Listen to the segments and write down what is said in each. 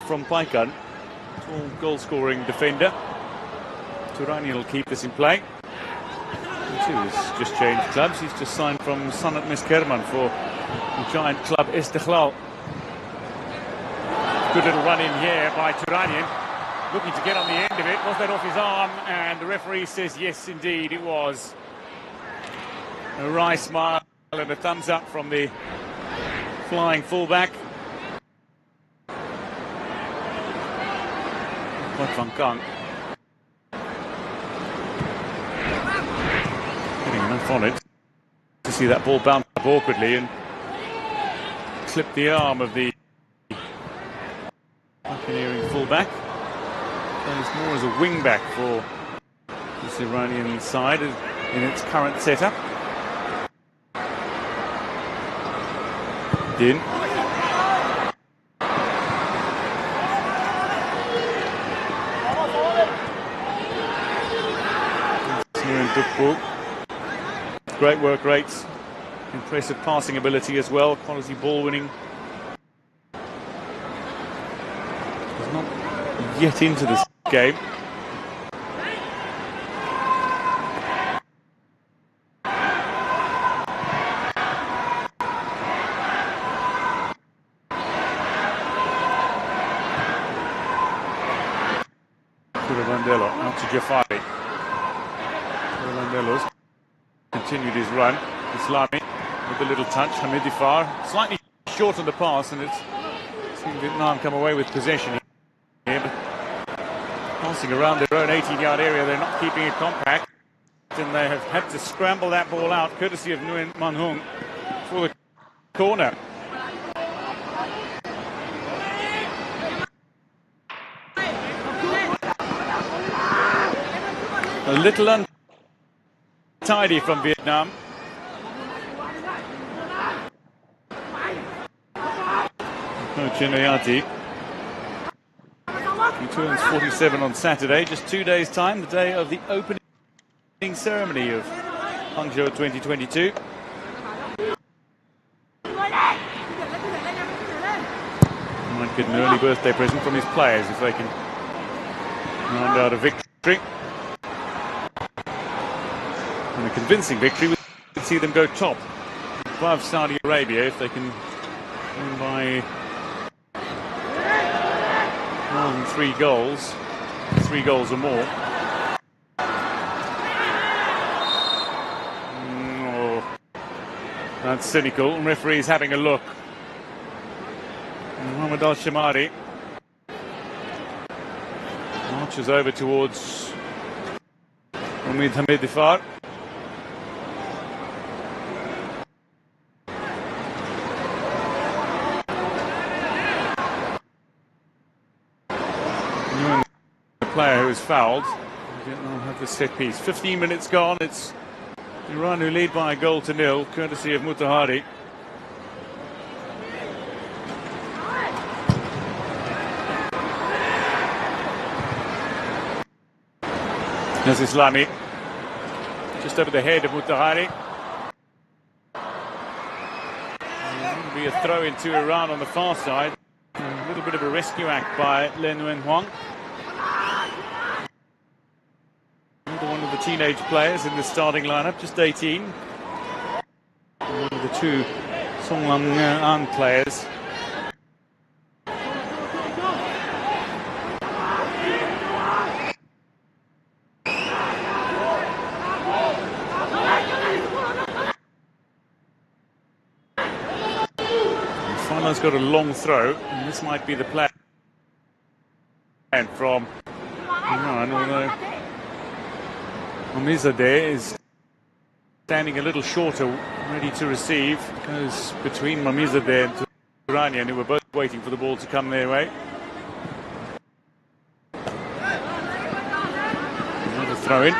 from Paikan. Tall goal-scoring defender. Turani will keep this in play. He's just changed clubs. He's just signed from Sanat Miskerman for the giant club Istiklal. Good little run in here by Turani, looking to get on the end of it. Was that off his arm? And the referee says yes, indeed, it was. A wry smile and a thumbs up from the flying fullback. Quite Van Kang. Getting enough on it to see that ball bounce up awkwardly and clip the arm of the Buccaneering fullback. Plays more as a wing-back for this Iranian side in its current setup. Din. Great work rates, impressive passing ability as well, quality ball winning. He's not yet into this game. Kurabandelo, not to Jafari. Kurabandelo continued his run. Islami with a little touch. Hamidifar slightly short on the pass, and it's seen Vietnam come away with possession here. But passing around their own 18-yard area, they're not keeping it compact, and they have had to scramble that ball out, courtesy of Nguyen Man Hung, for the corner. A little untidy from Vietnam. Chinayati. He turns 47 on Saturday, just 2 days' time, the day of the opening ceremony of Hangzhou 2022. Might get an early birthday present from his players if they can round out a victory. And a convincing victory. We could see them go top above Saudi Arabia if they can win by more than 3 goals, 3 goals or more. Oh, that's cynical. And referee's having a look. Mohamed Al-Shamari marches over towards Hamidifar. Player who is fouled. Vietnam have the set piece. 15 minutes gone. It's Iran who lead by a 1-0, courtesy of Mutahari. There's Islami just over the head of Mutahari. It'll be a throw into Iran on the far side. A little bit of a rescue act by Len Nguyen Huang. One of the teenage players in the starting lineup, just 18. One of the 2 Song Lam An players. Fana's got a long throw, and this might be the plan from Iran, although Mamizadeh is standing a little shorter, ready to receive. Goes between Mamizadeh and Turanian, who were both waiting for the ball to come their way. Another throw in.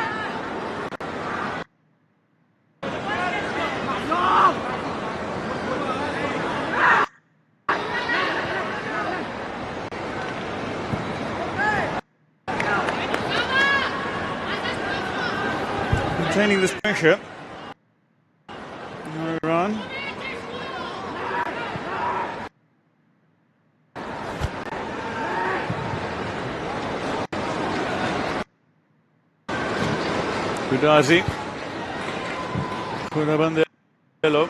Maintaining this pressure. No run. DONASI. Bandello.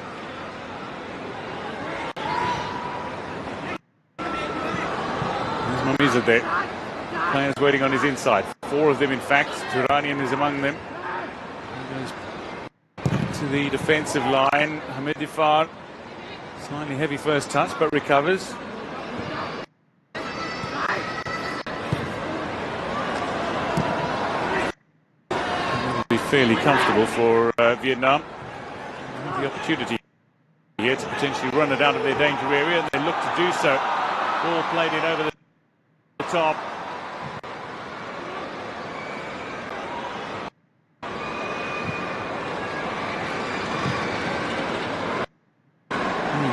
There's Mamizadeh. Players waiting on his inside. 4 of them, in fact. Turanian is among them. He goes to the defensive line. Hamidifar. Slightly heavy first touch, but recovers. It'll be fairly comfortable for Vietnam. They have the opportunity here to potentially run it out of their danger area, and they look to do so. Ball played in over the top.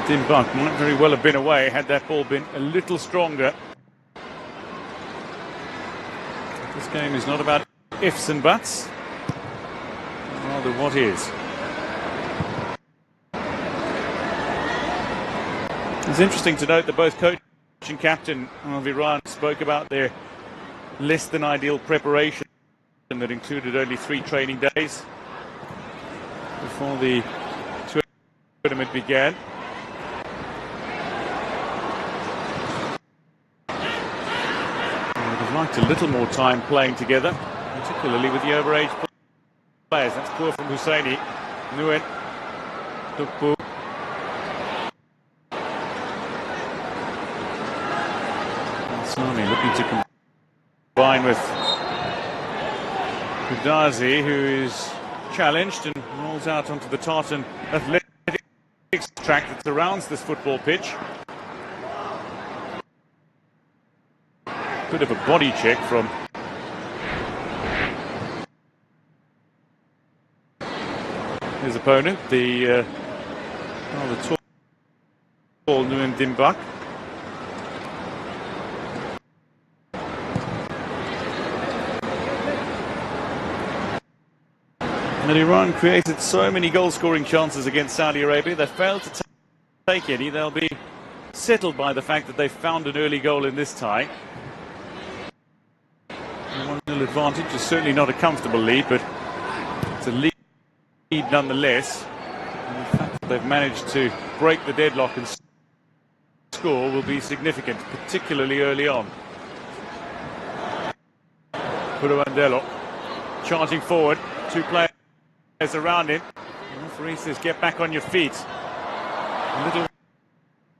Dinh Buc might very well have been away had that ball been a little stronger. This game is not about ifs and buts, rather what is. It's interesting to note that both coach and captain of Iran spoke about their less than ideal preparation that included only 3 training days before the tournament began. Liked a little more time playing together, particularly with the overage players. That's poor from Husseini. Nguyen. Tukbu. Sami looking to combine with DONASI, who is challenged and rolls out onto the tartan athletics track that surrounds this football pitch. Bit of a body check from his opponent, the tall Nguyen Dinh Buc. And Iran created so many goal-scoring chances against Saudi Arabia. They failed to take any. They'll be settled by the fact that they found an early goal in this tie. 1-0 advantage is certainly not a comfortable lead, but it's a lead nonetheless. And the fact that they've managed to break the deadlock and score will be significant, particularly early on. Bandello charging forward, 2 players around him. The referee says, get back on your feet. A little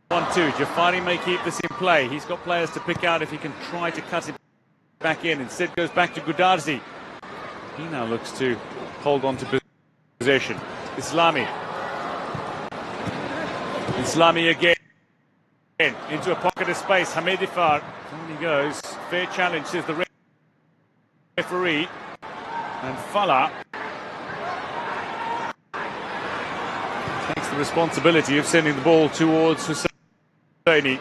1-2. Jafari may keep this in play. He's got players to pick out if he can try to cut it back in. Instead goes back to Gudarzi. He now looks to hold on to possession. Islami again. Into a pocket of space. Hamidifar. Down he goes. Fair challenge, says the referee. And Fala takes the responsibility of sending the ball towards Husseini.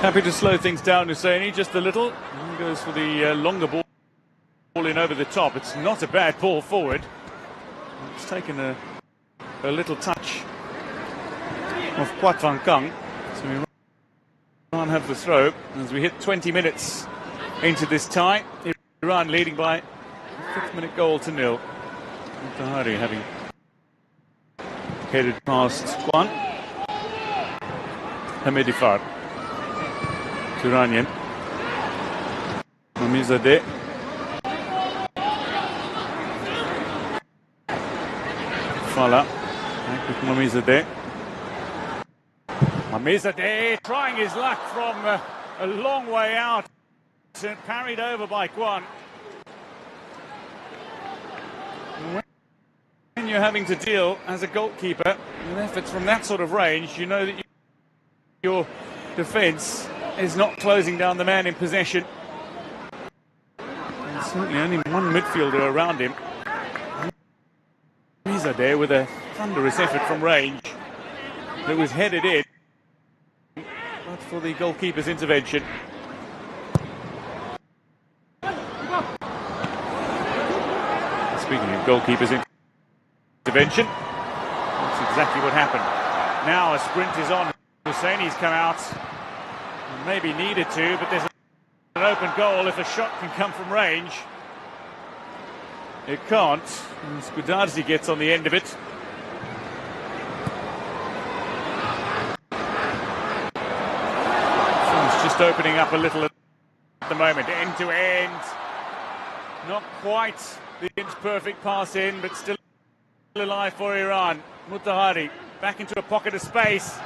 Happy to slow things down, Husseini, just a little. He goes for the longer ball in over the top. It's not a bad ball forward. It's taken a little touch of Quat Van Kang. So we can't have the throw as we hit 20 minutes into this tie. Iran leading by a 5th-minute goal to 0. Tahari having headed past Kwan. Hamidifar. Turanian. Mamizadeh. Fala. Back with Mamizadeh. Mamizadeh trying his luck from a long way out. Parried over by Kwan. When you're having to deal as a goalkeeper with efforts from that sort of range, you know that your defence is not closing down the man in possession. And certainly only one midfielder around him. There with a thunderous effort from range that was headed in, but for the goalkeeper's intervention. Speaking of goalkeeper's intervention, that's exactly what happened. Now a sprint is on. Husseini's come out. Maybe needed to, but there's an open goal if a shot can come from range. It can't. Skoudarzi gets on the end of it. Things just opening up a little at the moment. End to end. Not quite the inch-perfect pass in, but still alive for Iran. Mutahari back into a pocket of space.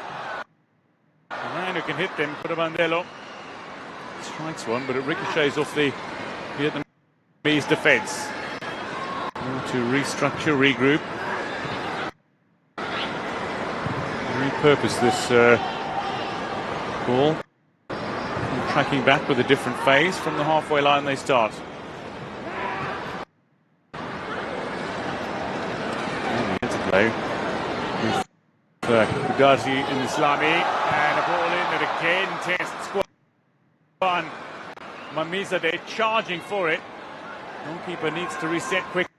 The man who can hit them, Kurabandelo, strikes one, but it ricochets off the Vietnamese defence. To restructure, regroup, repurpose this ball. And tracking back with a different phase from the halfway line they start. Play with Kudazi and Islami, and a ball in that again tests one. Mamizadeh charging for it. Goalkeeper needs to reset quickly.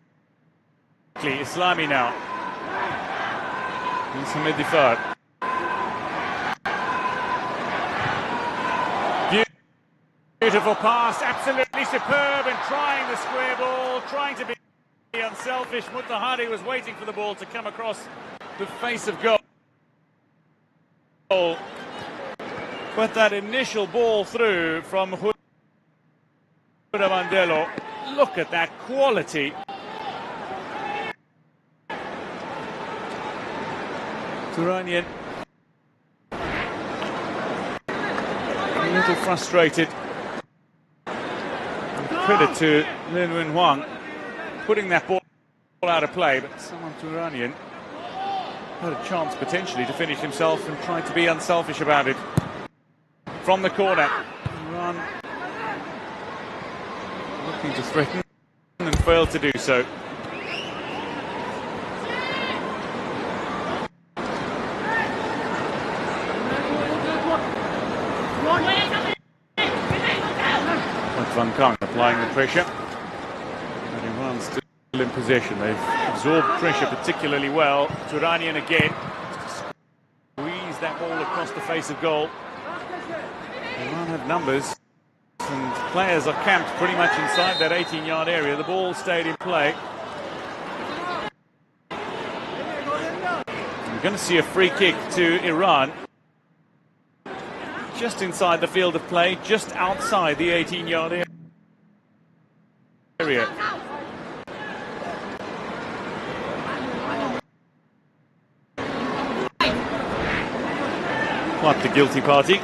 Islami now. Hamid Difar. Beautiful pass, absolutely superb, and trying the square ball, trying to be unselfish. Mutahari was waiting for the ball to come across the face of goal. But that initial ball through from Kurabandelo, look at that quality. Turanian a little frustrated. Credit to Lin Wen Huang putting that ball out of play, but someone Turanian had a chance potentially to finish himself and tried to be unselfish about it. From the corner, Iran looking to threaten and failed to do so. Van Kang applying the pressure. And Iran still in possession. They've absorbed pressure particularly well. Turanian again. Squeeze that ball across the face of goal. Iran have numbers. And players are camped pretty much inside that 18-yard area. The ball stayed in play. We're going to see a free kick to Iran. Just inside the field of play, just outside the 18-yard area. Quite the guilty party.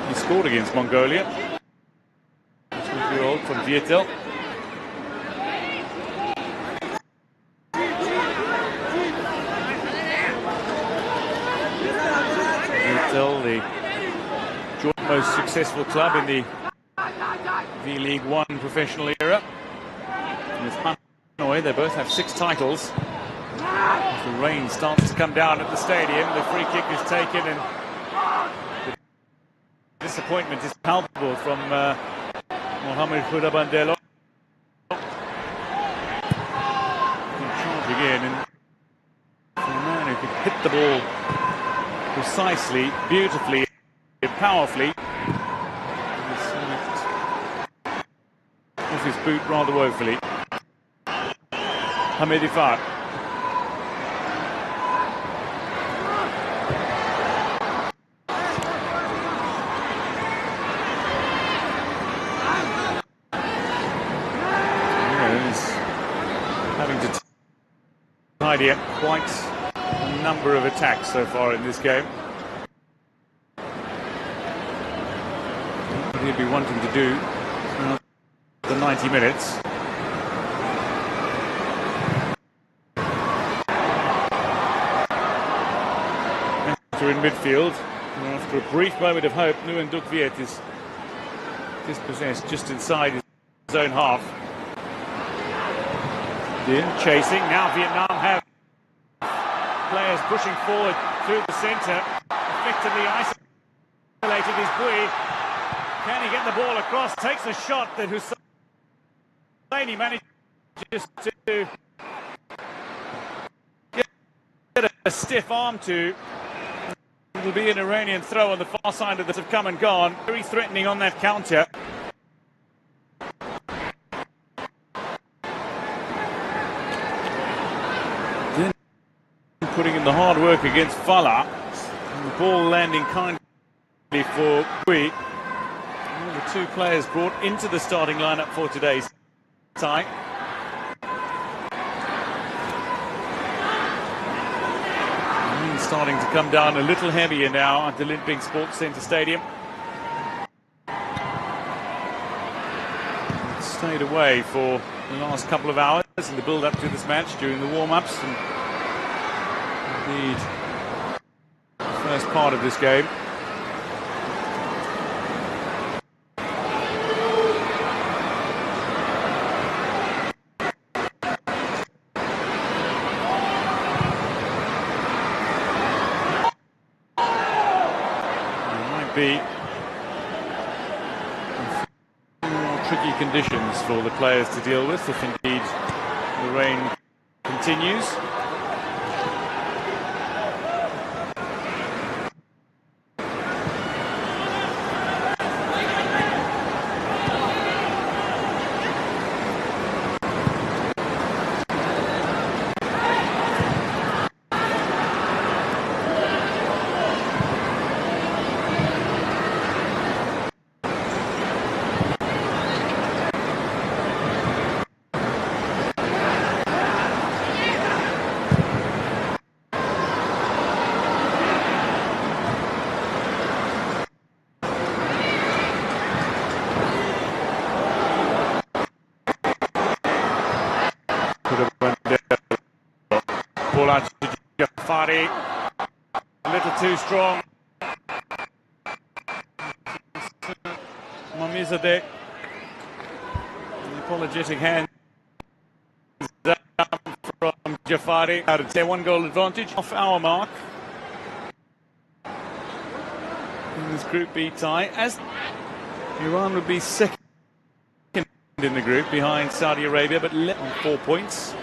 He scored against Mongolia. 20-year-old from Vietel. The joint most successful club in the V-League One professional era. With Hanoi, they both have 6 titles. As the rain starts to come down at the stadium, the free kick is taken, and the disappointment is palpable from Mohamed Kurabandelo. Charge again, and for a man who could hit the ball precisely, beautifully, powerfully. Off his boot rather woefully. Hamid Ifar. He's having to tidy up quite a number of attacks so far in this game. What he'd be wanting to do for the 90 minutes. Enter in midfield. And after a brief moment of hope, Nguyen Duc Viet is dispossessed just inside his own half. Din chasing. Now Vietnam have players pushing forward. through the centre, effectively isolated his Bui. Can he get the ball across? Takes a shot that Hussaini manages to get a stiff arm to. It'll be an Iranian throw on the far side of this have come and gone. Very threatening on that counter. Then putting in the hard work against Fala. And the ball landing kindly for Bui. One of the two players brought into the starting lineup for today's tie. Starting to come down a little heavier now at the Limping Sports Centre Stadium. It stayed away for the last couple of hours in the build-up to this match during the warm-ups, and indeed the first part of this game. Be more tricky conditions for the players to deal with if indeed the rain continues. Jafari, a little too strong. Mamizadeh, an apologetic hand down from Jafari. Out of 1-goal advantage off our mark in this Group B tie, as Iran would be second in the group behind Saudi Arabia, but on 4 points.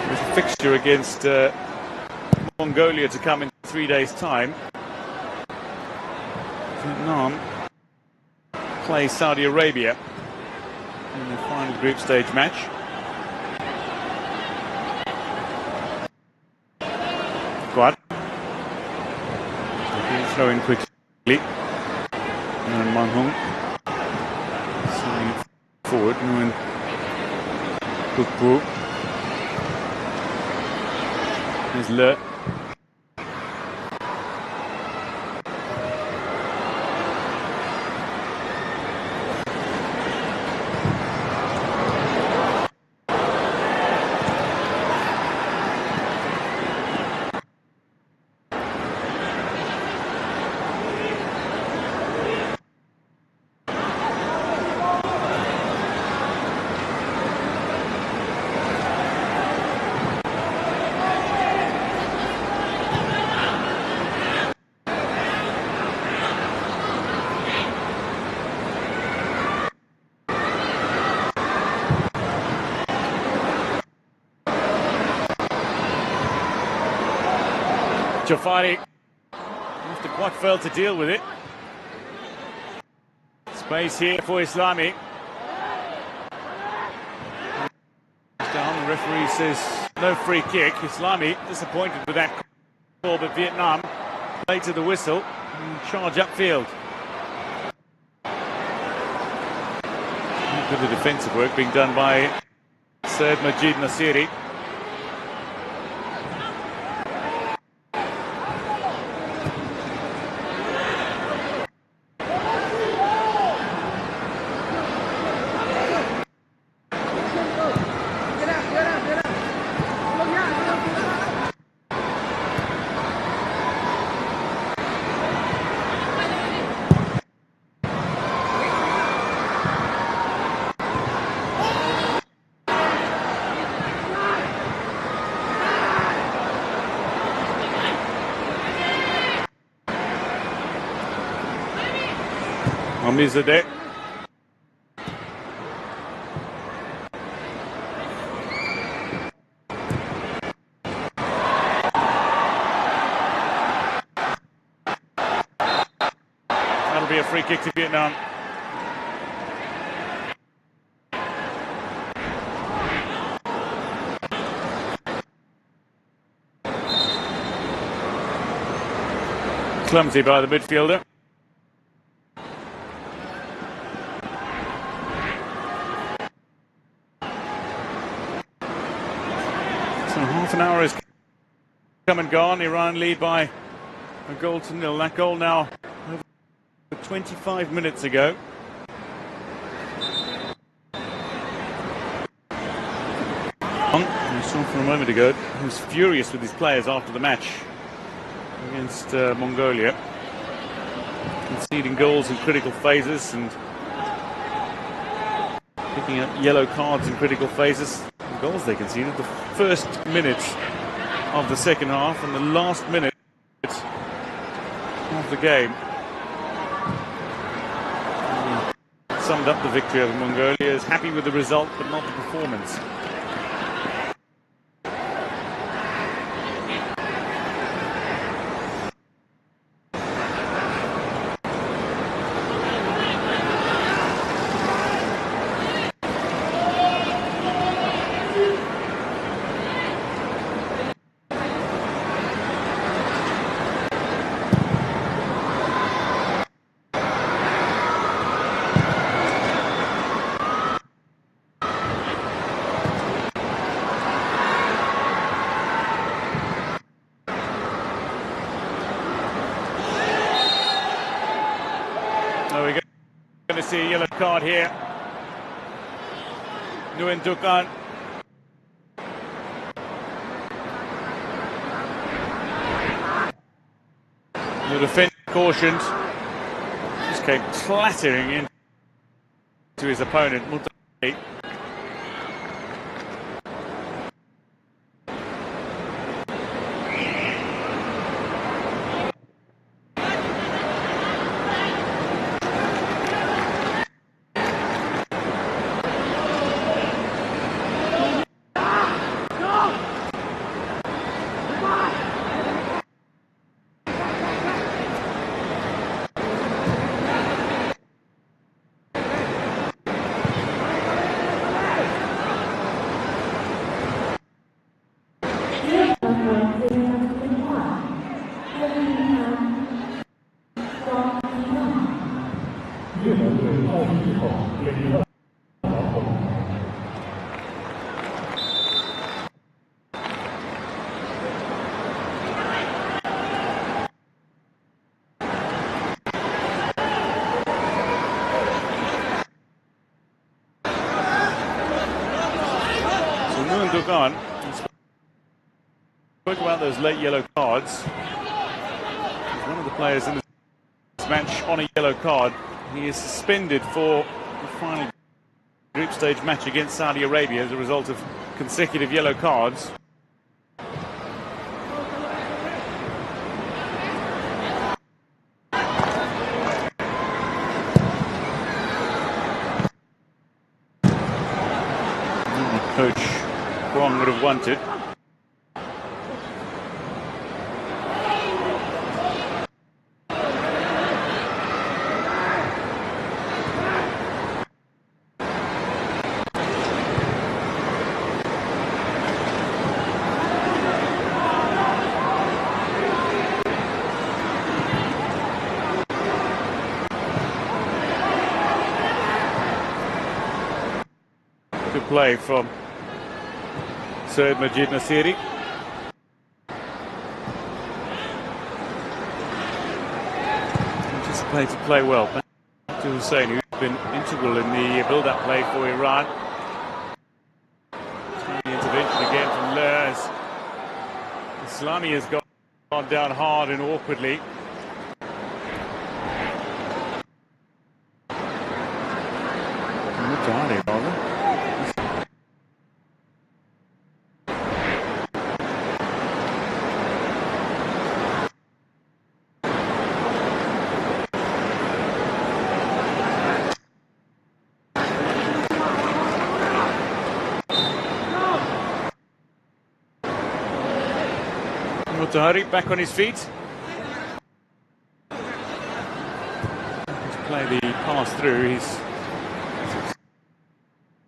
There's a fixture against Mongolia to come in 3 days' time. Vietnam play Saudi Arabia in the final group stage match. Quad. Throw in quickly. And Manhung sending it forward. Nguyen Kukpu. There's Le. Jafari must have quite failed to deal with it. Space here for Islami. Down, the referee says no free kick. Islami disappointed with that call, but Vietnam play to the whistle and charge upfield. Good defensive work being done by Said Majid Nasiri. Amizadeh. That'll be a free kick to Vietnam. Clumsy by the midfielder. So half an hour has come and gone. Iran lead by a goal to nil. That goal now over 25 minutes ago. We saw for a moment ago, he was furious with his players after the match against Mongolia, conceding goals in critical phases and picking up yellow cards in critical phases. The goals they conceded the first minute of the second half and the last minute of the game. Summed up the victory over Mongolia as happy with the result but not the performance. We're going to see a yellow card here. Nguyen Dukan. The defence cautioned. Just came clattering into his opponent, Mutai. Dugan spoke about those late yellow cards. He's one of the players in this match on a yellow card. He is suspended for the final group stage match against Saudi Arabia as a result of consecutive yellow cards. Coach Kwong would have wanted. Good play from Syed Majid Nasiri. Anticipated to play well. Back to Hussein, who's been integral in the build-up play for Iran. The intervention again from Lur as Islami has gone down hard and awkwardly. Matahari back on his feet. To play the pass through, he's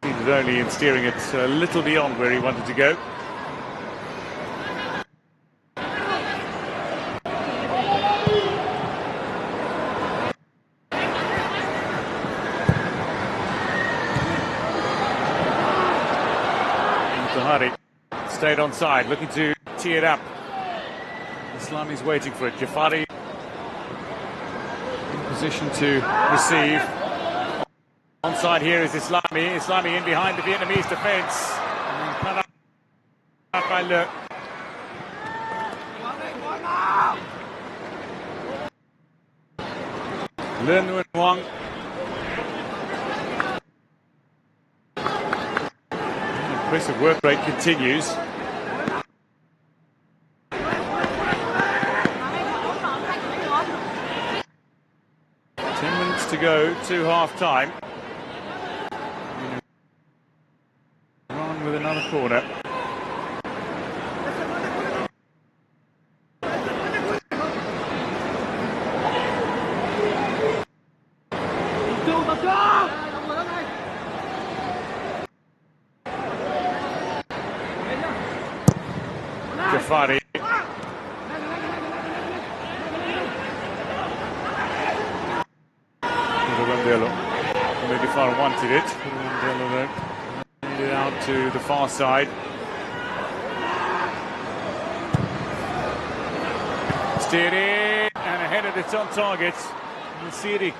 succeeded only in steering it a little beyond where he wanted to go. Matahari stayed onside, looking to tee it up. Islami's waiting for it. Jafari in position to receive. Onside here is Islami. Islami in behind the Vietnamese defence. Cut up by Le. Le Nguyen Huang. Impressive work rate continues. 10 minutes to go to half-time. Iran with another corner. Jafari. Medifar wanted it. Handed it out to the far side. Steered in and ahead of it's on target. Siri.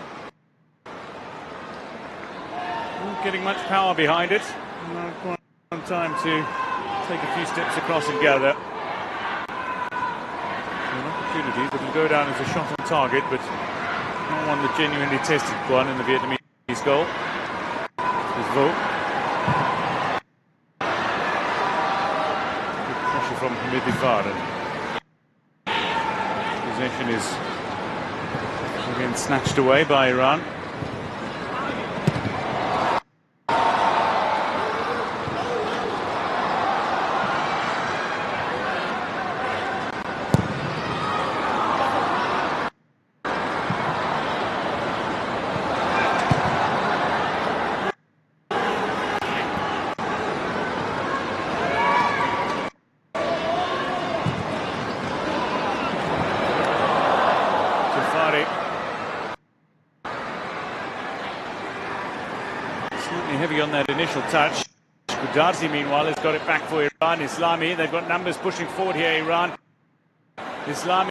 Not getting much power behind it. Not quite on time to take a few steps across and gather. An opportunity that will go down as a shot on target, but not one that genuinely tested one in the Vietnamese goal. There's Vo. Good pressure from Medifar. Possession is again snatched away by Iran. Heavy on that initial touch. Darzi, meanwhile, has got it back for Iran. Islami, they've got numbers pushing forward here, Iran. Islami,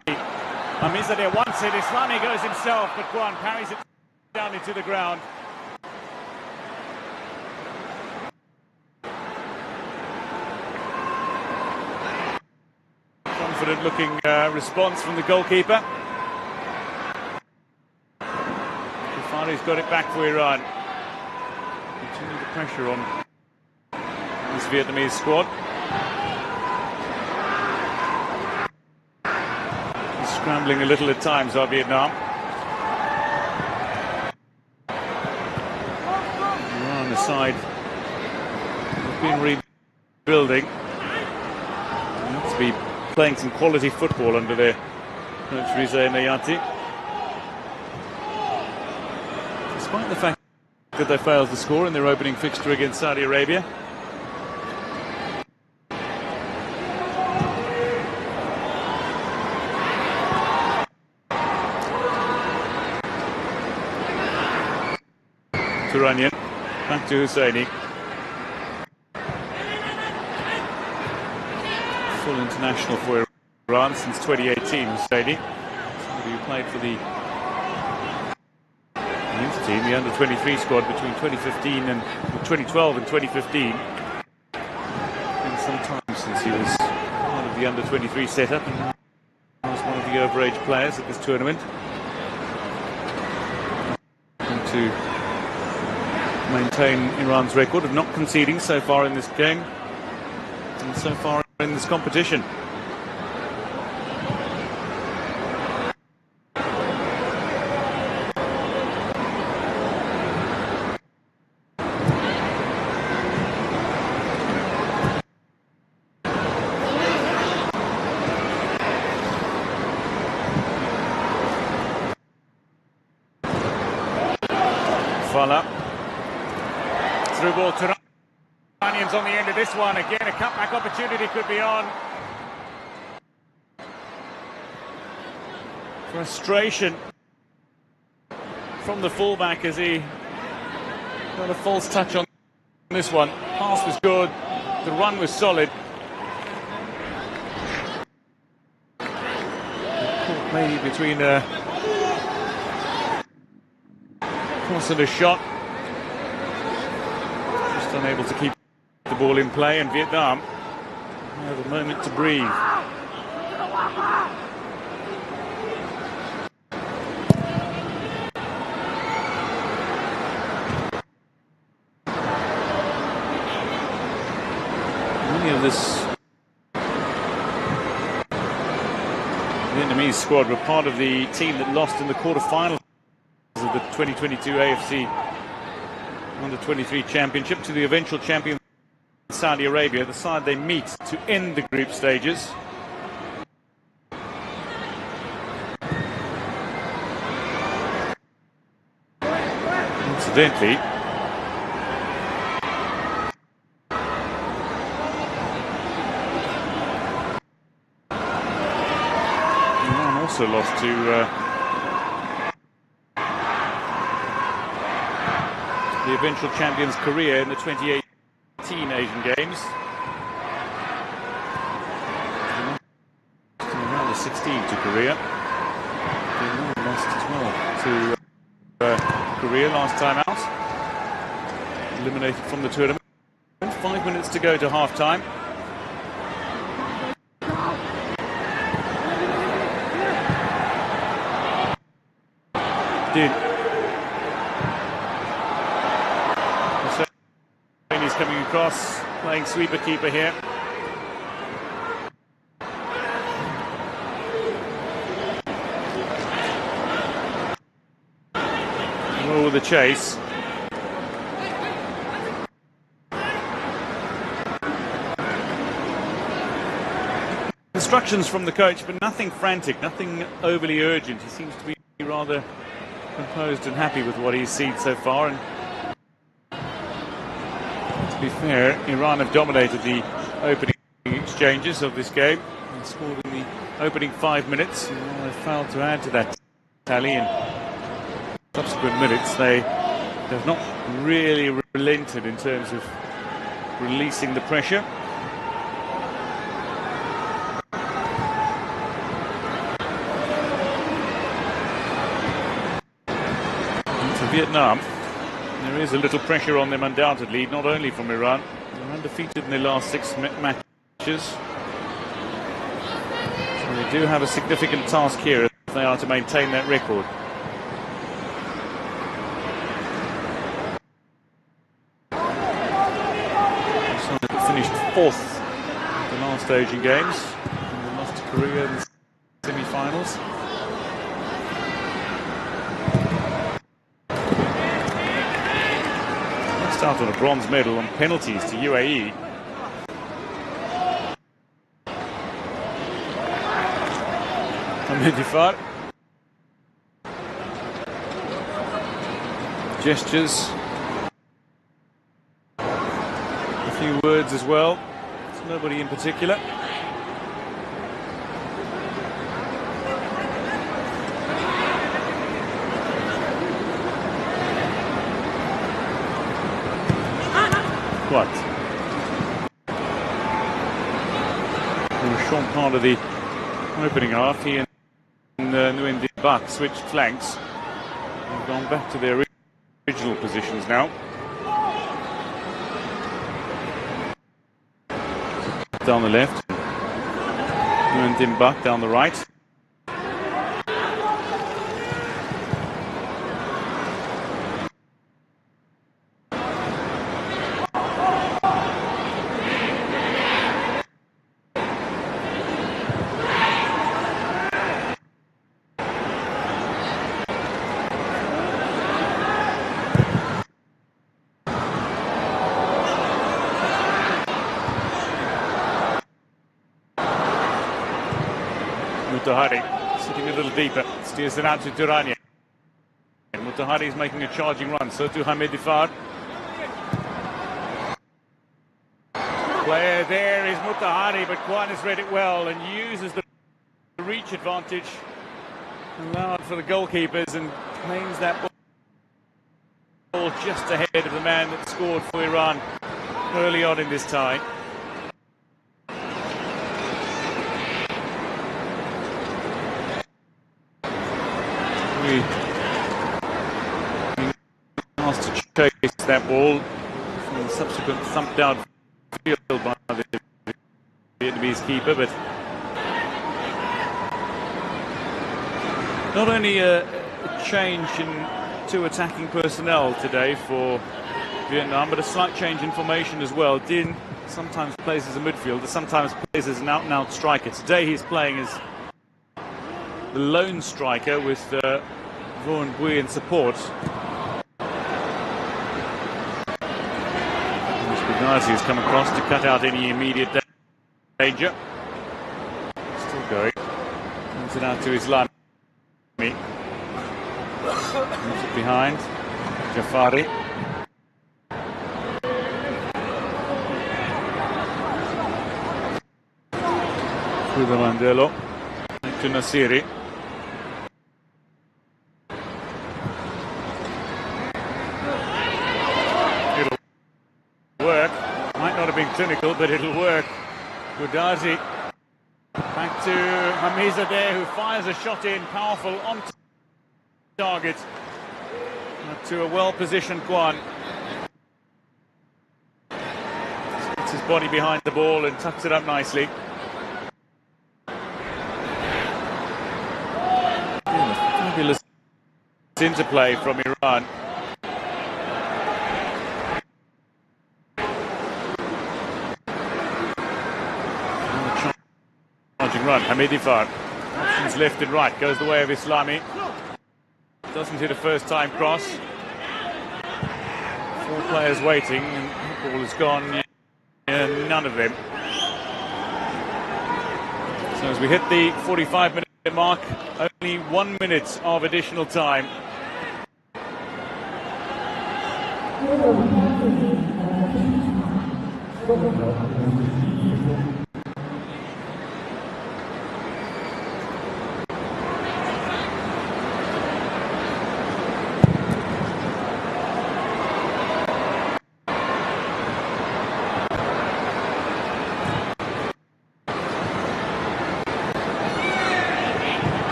Amizadeh wants it. Islami goes himself, but Guan parries it down into the ground. Confident looking response from the goalkeeper. Jafari's got it back for Iran. Continue the pressure on this Vietnamese squad. He's scrambling a little at times, our Vietnam. We're on the side. They've been rebuilding. They have to be playing some quality football under their coach Riza Mayati. Despite the fact that they failed to score in their opening fixture against Saudi Arabia. Turanian, back to Husseini. Full international for Iran since 2018, Husseini. Somebody who played for the youth team, the under-23 squad between 2015 and 2012 and 2015. Been some time since he was part of the under-23 setup and was one of the overage players at this tournament. And to maintain Iran's record of not conceding so far in this game and so far in this competition. Fala. Through ball to Iranians on the end of this one. Again, a cutback opportunity could be on. Frustration from the fullback as he got a false touch on this one. Pass was good, the run was solid. Maybe between a cross and a shot. Just unable to keep the ball in play, and Vietnam have a moment to breathe. Many of this Vietnamese squad were part of the team that lost in the quarterfinals of the 2022 AFC Under-23 Championship to the eventual champion Saudi Arabia, the side they meet to end the group stages. Incidentally, Iran also lost to the eventual champions Korea in the 2018 Asian Games. Round of 16 to Korea. They lost as well to Korea last time out. Eliminated from the tournament. 5 minutes to go to half-time. He's coming across, playing sweeper keeper here. Roll with the chase. Instructions from the coach, but nothing frantic, nothing overly urgent. He seems to be rather composed and happy with what he's seen so far. And to be fair, Iran have dominated the opening exchanges of this game and scored in the opening 5 minutes. And while they failed to add to that tally in subsequent minutes, they have not really relented in terms of releasing the pressure. Vietnam, there is a little pressure on them undoubtedly, not only from Iran. They're undefeated in their last 6 matches. So they do have a significant task here if they are to maintain that record. So they finished 4th at the last Asian Games. And they lost to Korea in the semi-finals. Out on a bronze medal on penalties to UAE. Hamidifar. Gestures. A few words as well. It's nobody in particular. What? In a short part of the opening half, he and Nguyen Dit Bak switched flanks and gone back to their original positions now. Down the left, Nguyen Dit Bak down the right. Mutahari sitting a little deeper, steers it out to Durrani. Mutahari is making a charging run, so to Hamidifar. Player there is Mutahari, but Kwan has read it well and uses the reach advantage allowed for the goalkeepers and claims that ball just ahead of the man that scored for Iran early on in this tie. We asked to chase that ball from the subsequent thump down field by the Vietnamese keeper, but not only a change in two attacking personnel today for Vietnam, but a slight change in formation as well. Din sometimes plays as a midfielder, sometimes plays as an out-and-out striker. Today he's playing as the lone striker with Vuong Bui in support. DONASI has come across to cut out any immediate danger. Still going. Comes it out to Islami. Moves it behind. Jafari. Through the Mandelo. To Nasiri. It'll work. Might not have been clinical, but it'll work. Gudazi. Back to Hamizadeh, who fires a shot in, powerful on target. To a well-positioned Kwan. Gets his body behind the ball and tucks it up nicely. Fabulous interplay from Iran. Charging run, Hamidifar. Options left and right, goes the way of Islami. Doesn't hit a first-time cross. 4 players waiting, and the ball is gone. None of them. So as we hit the 45-minute mark, only 1 minute of additional time.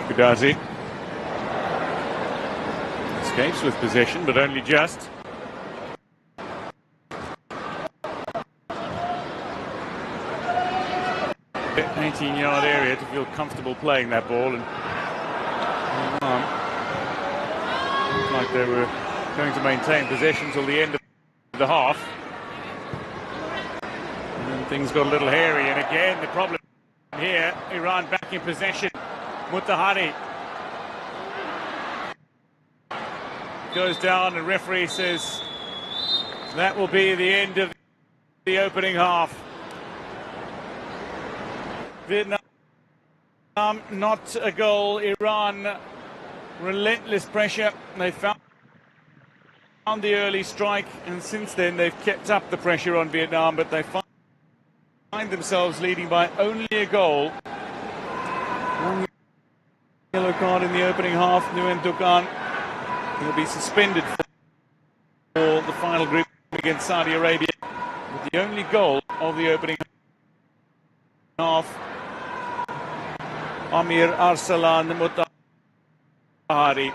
Gudazi escapes with possession, but only just. An 18-yard area to feel comfortable playing that ball, and looked like they were going to maintain possession till the end of the half. And then things got a little hairy, and again the problem here, Iran back in possession. Mutahari goes down, and referee says that will be the end of the opening half. Vietnam not a goal. Iran relentless pressure. They found the early strike, and since then they've kept up the pressure on Vietnam, but they find themselves leading by only a goal. One yellow card in the opening half. Nguyen Dukan will be suspended for the final group against Saudi Arabia, with the only goal of the opening half. Amir Arsalan Mutahari.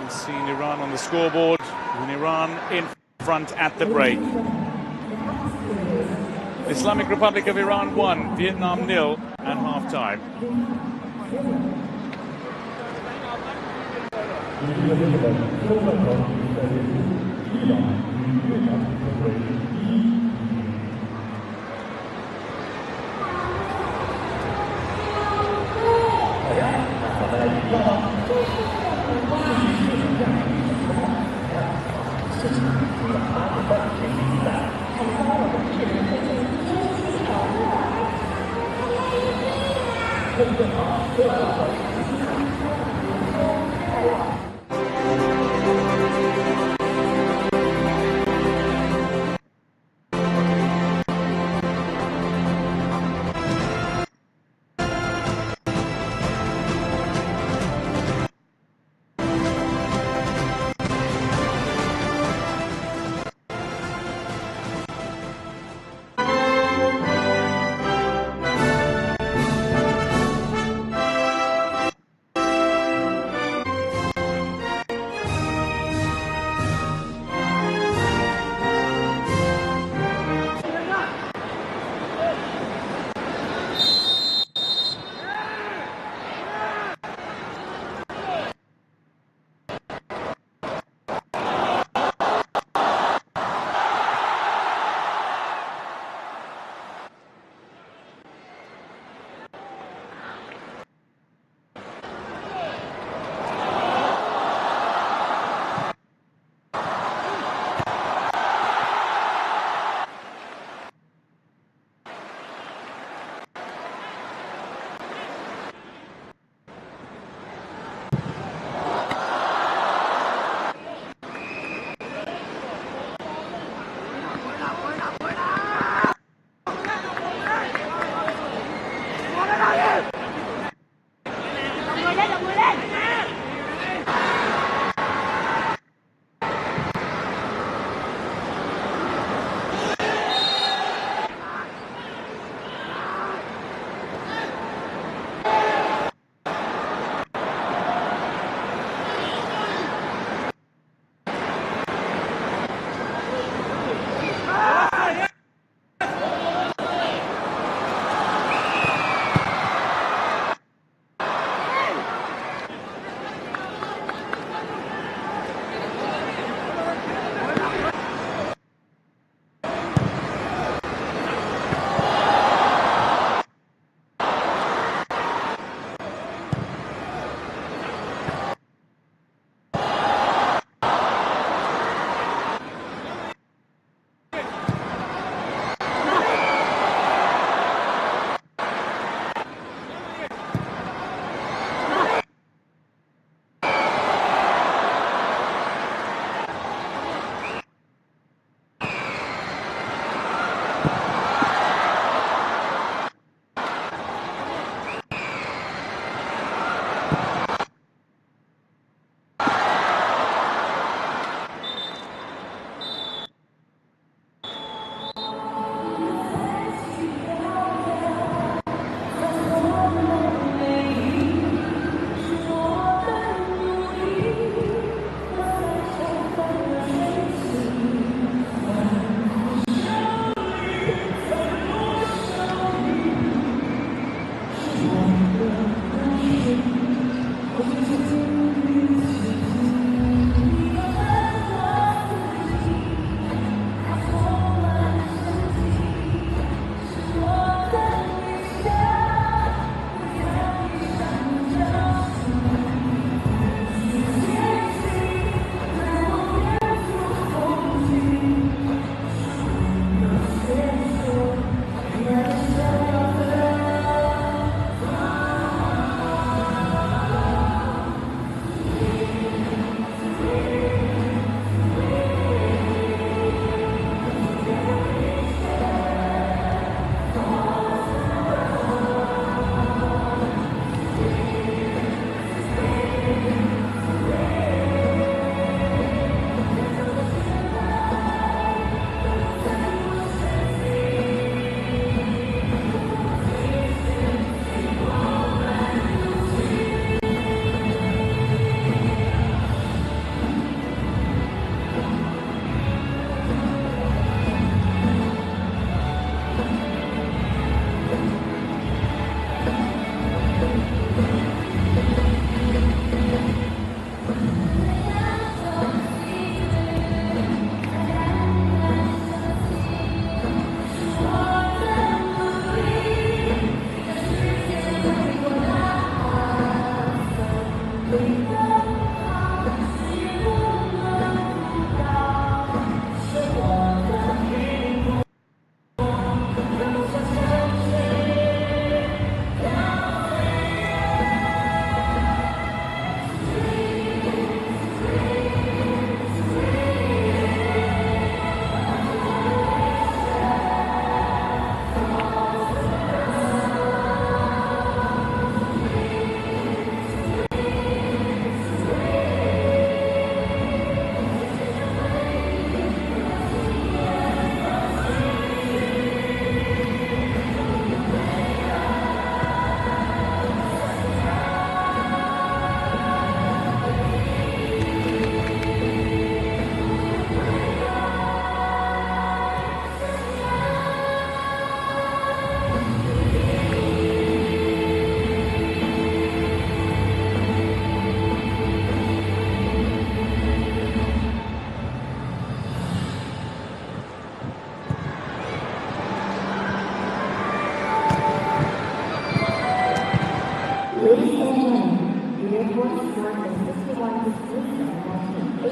We've seen Iran on the scoreboard, and Iran in front at the break. Islamic Republic of Iran 1, Vietnam 0 at half-time.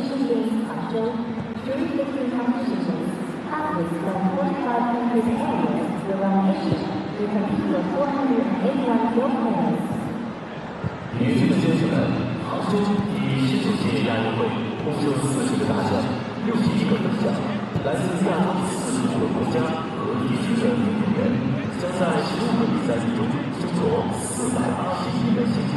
Asian Games Pageant, jury-lifting competitions, athletes from 45 countries and areas around Asia will compete for 481 gold medals. 年轻的选手们，杭州第19届亚运会共有40个大奖，61个分奖，来自亚洲45个国家和地区的运动员，将在15个比赛日中争夺420亿的金牌。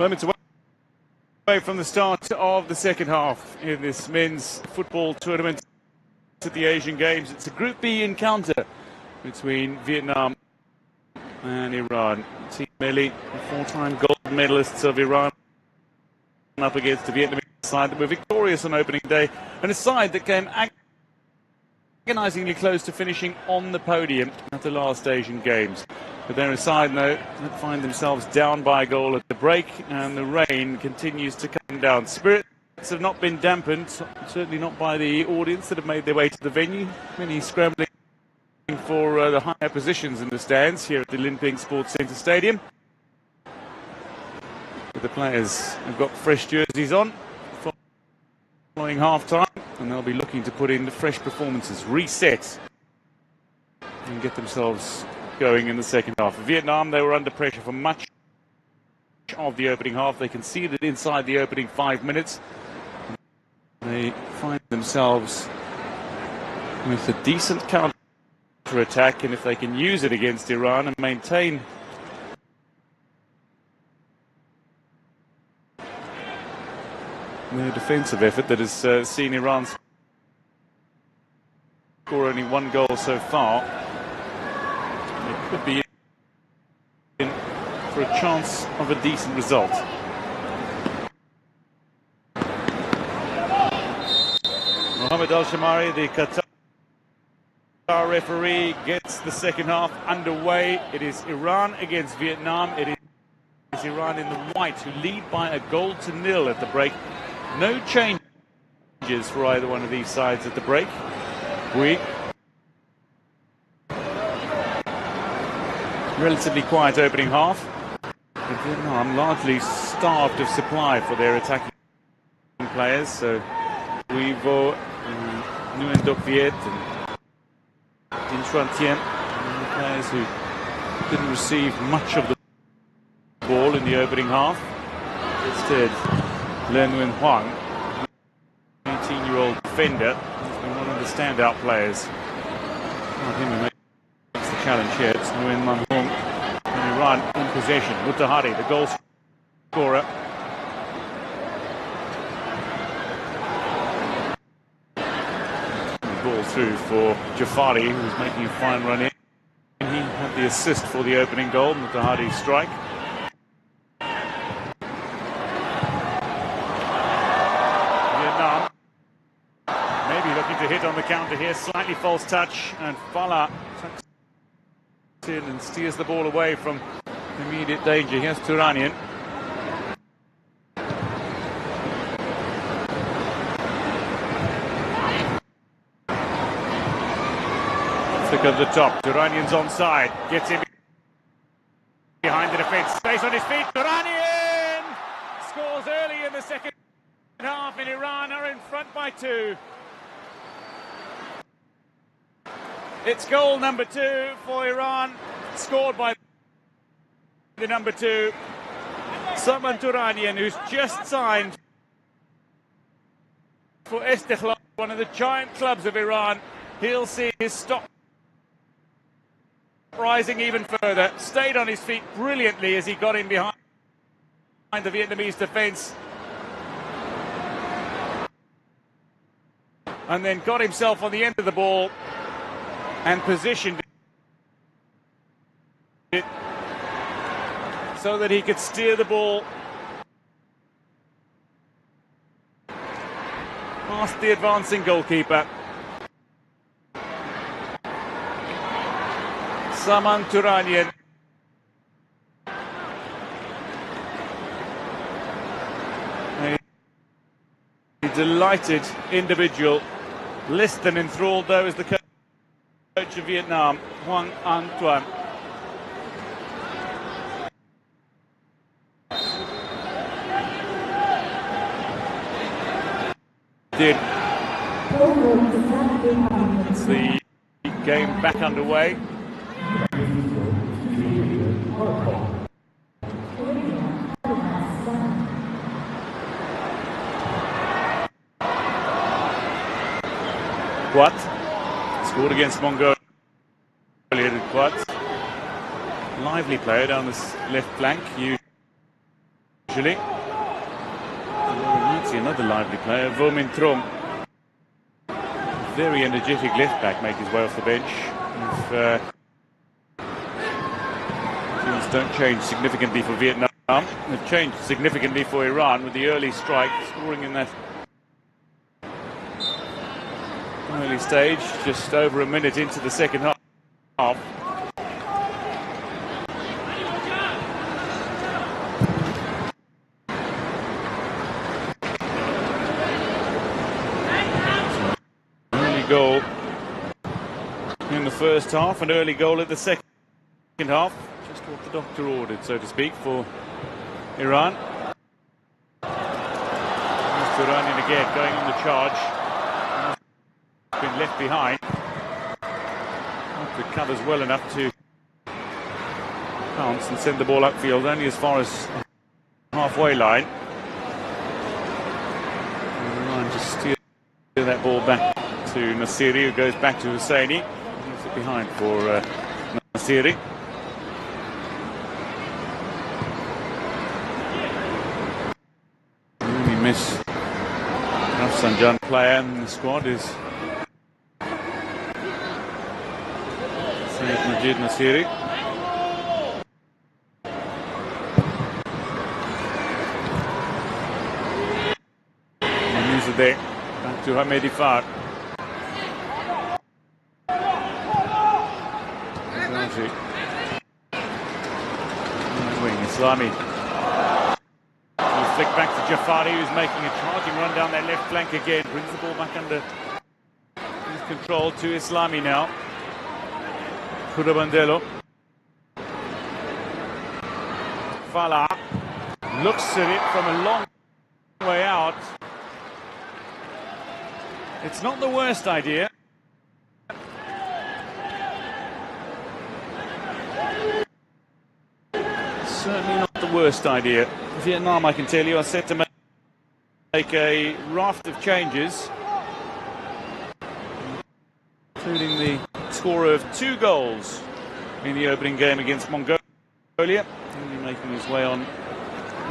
Moments away from the start of the second half in this men's football tournament at the Asian Games. It's a Group B encounter between Vietnam and Iran. Team Melli, the four-time gold medalists of Iran, up against the Vietnamese side that were victorious on opening day, and a side that came agonisingly close to finishing on the podium at the last Asian Games. But they're a side, though, that find themselves down by a goal at the break, and the rain continues to come down. Spirits have not been dampened, certainly not by the audience that have made their way to the venue. Many scrambling for the higher positions in the stands here at the Linping Sports Centre Stadium. But the players have got fresh jerseys on following half-time, and they'll be looking to put in the fresh performances, reset, and get themselves going in the second half. For Vietnam, they were under pressure for much of the opening half. They conceded inside the opening 5 minutes. They find themselves with a decent counter-attack, and if they can use it against Iran and maintain their defensive effort that has seen Iran score only one goal so far, it could be in for a chance of a decent result. Mohamed Al-Shamari, the Qatar referee, gets the second half underway. It is Iran against Vietnam. It is Iran in the white who lead by a goal to nil at the break. No changes for either one of these sides at the break. Relatively quiet opening half. But Vietnam largely starved of supply for their attacking players. So Vo, Nguyen Doc Viet and Dinh Xuan Tien, players who didn't receive much of the ball in the opening half. Instead, Le Nguyen Huang, 18-year-old defender, has been one of the standout players. Not him who makes the challenge here. It's Nguyen Man Hong and Iran in possession. Mutahari, the goal scorer. The ball through for Jafari, who's making a fine run in. He had the assist for the opening goal, Mutahari's strike. To hit on the counter here, slightly false touch, and Fala tucks in and steers the ball away from immediate danger. Here's Turanian. Flick of the top, Turanian's onside, gets him behind the defence, stays on his feet. Turanian scores early in the second half, and Iran are in front by 2. It's goal number 2 for Iran, scored by the number 2, Saman Turanian, who's just signed for Istiklal, one of the giant clubs of Iran. He'll see his stock rising even further. Stayed on his feet brilliantly as he got in behind the Vietnamese defence, and then got himself on the end of the ball and positioned it so that he could steer the ball past the advancing goalkeeper. Saman Turanian. A delighted individual. Less than enthralled, though, is the coach of Vietnam, Hoàng Anh Tuan. It's the game back underway. Quat scored against Mongolia. Quat, lively player down this left flank. Used usually. You see another lively player, Vomin Trong. Very energetic left back, make his way off the bench. If things don't change significantly for Vietnam, they've changed significantly for Iran with the early strike, scoring in that early stage, just over a minute into the second half. Early goal in the first half, an early goal at the second half. Just what the doctor ordered, so to speak, for Iran. Mr. Iranian again going on the charge. Been left behind. It covers well enough to pounce and send the ball upfield only as far as halfway line. And just steer that ball back to Nasiri, who goes back to Husseini. Leaves it behind for Nasiri. Really miss Rafsanjan, player in the squad is Majid Nasiri. There, back to Hamedi Far. Wing Islami. He'll flick back to Jafari, who's making a charging run down that left flank again. Brings the ball back under his control to Islami now. Kudabandelo. Fala looks at it from a long way out. It's not the worst idea. Certainly not the worst idea. Vietnam, I can tell you, are set to make a raft of changes, including the scorer of 2 goals in the opening game against Mongolia. Only making his way on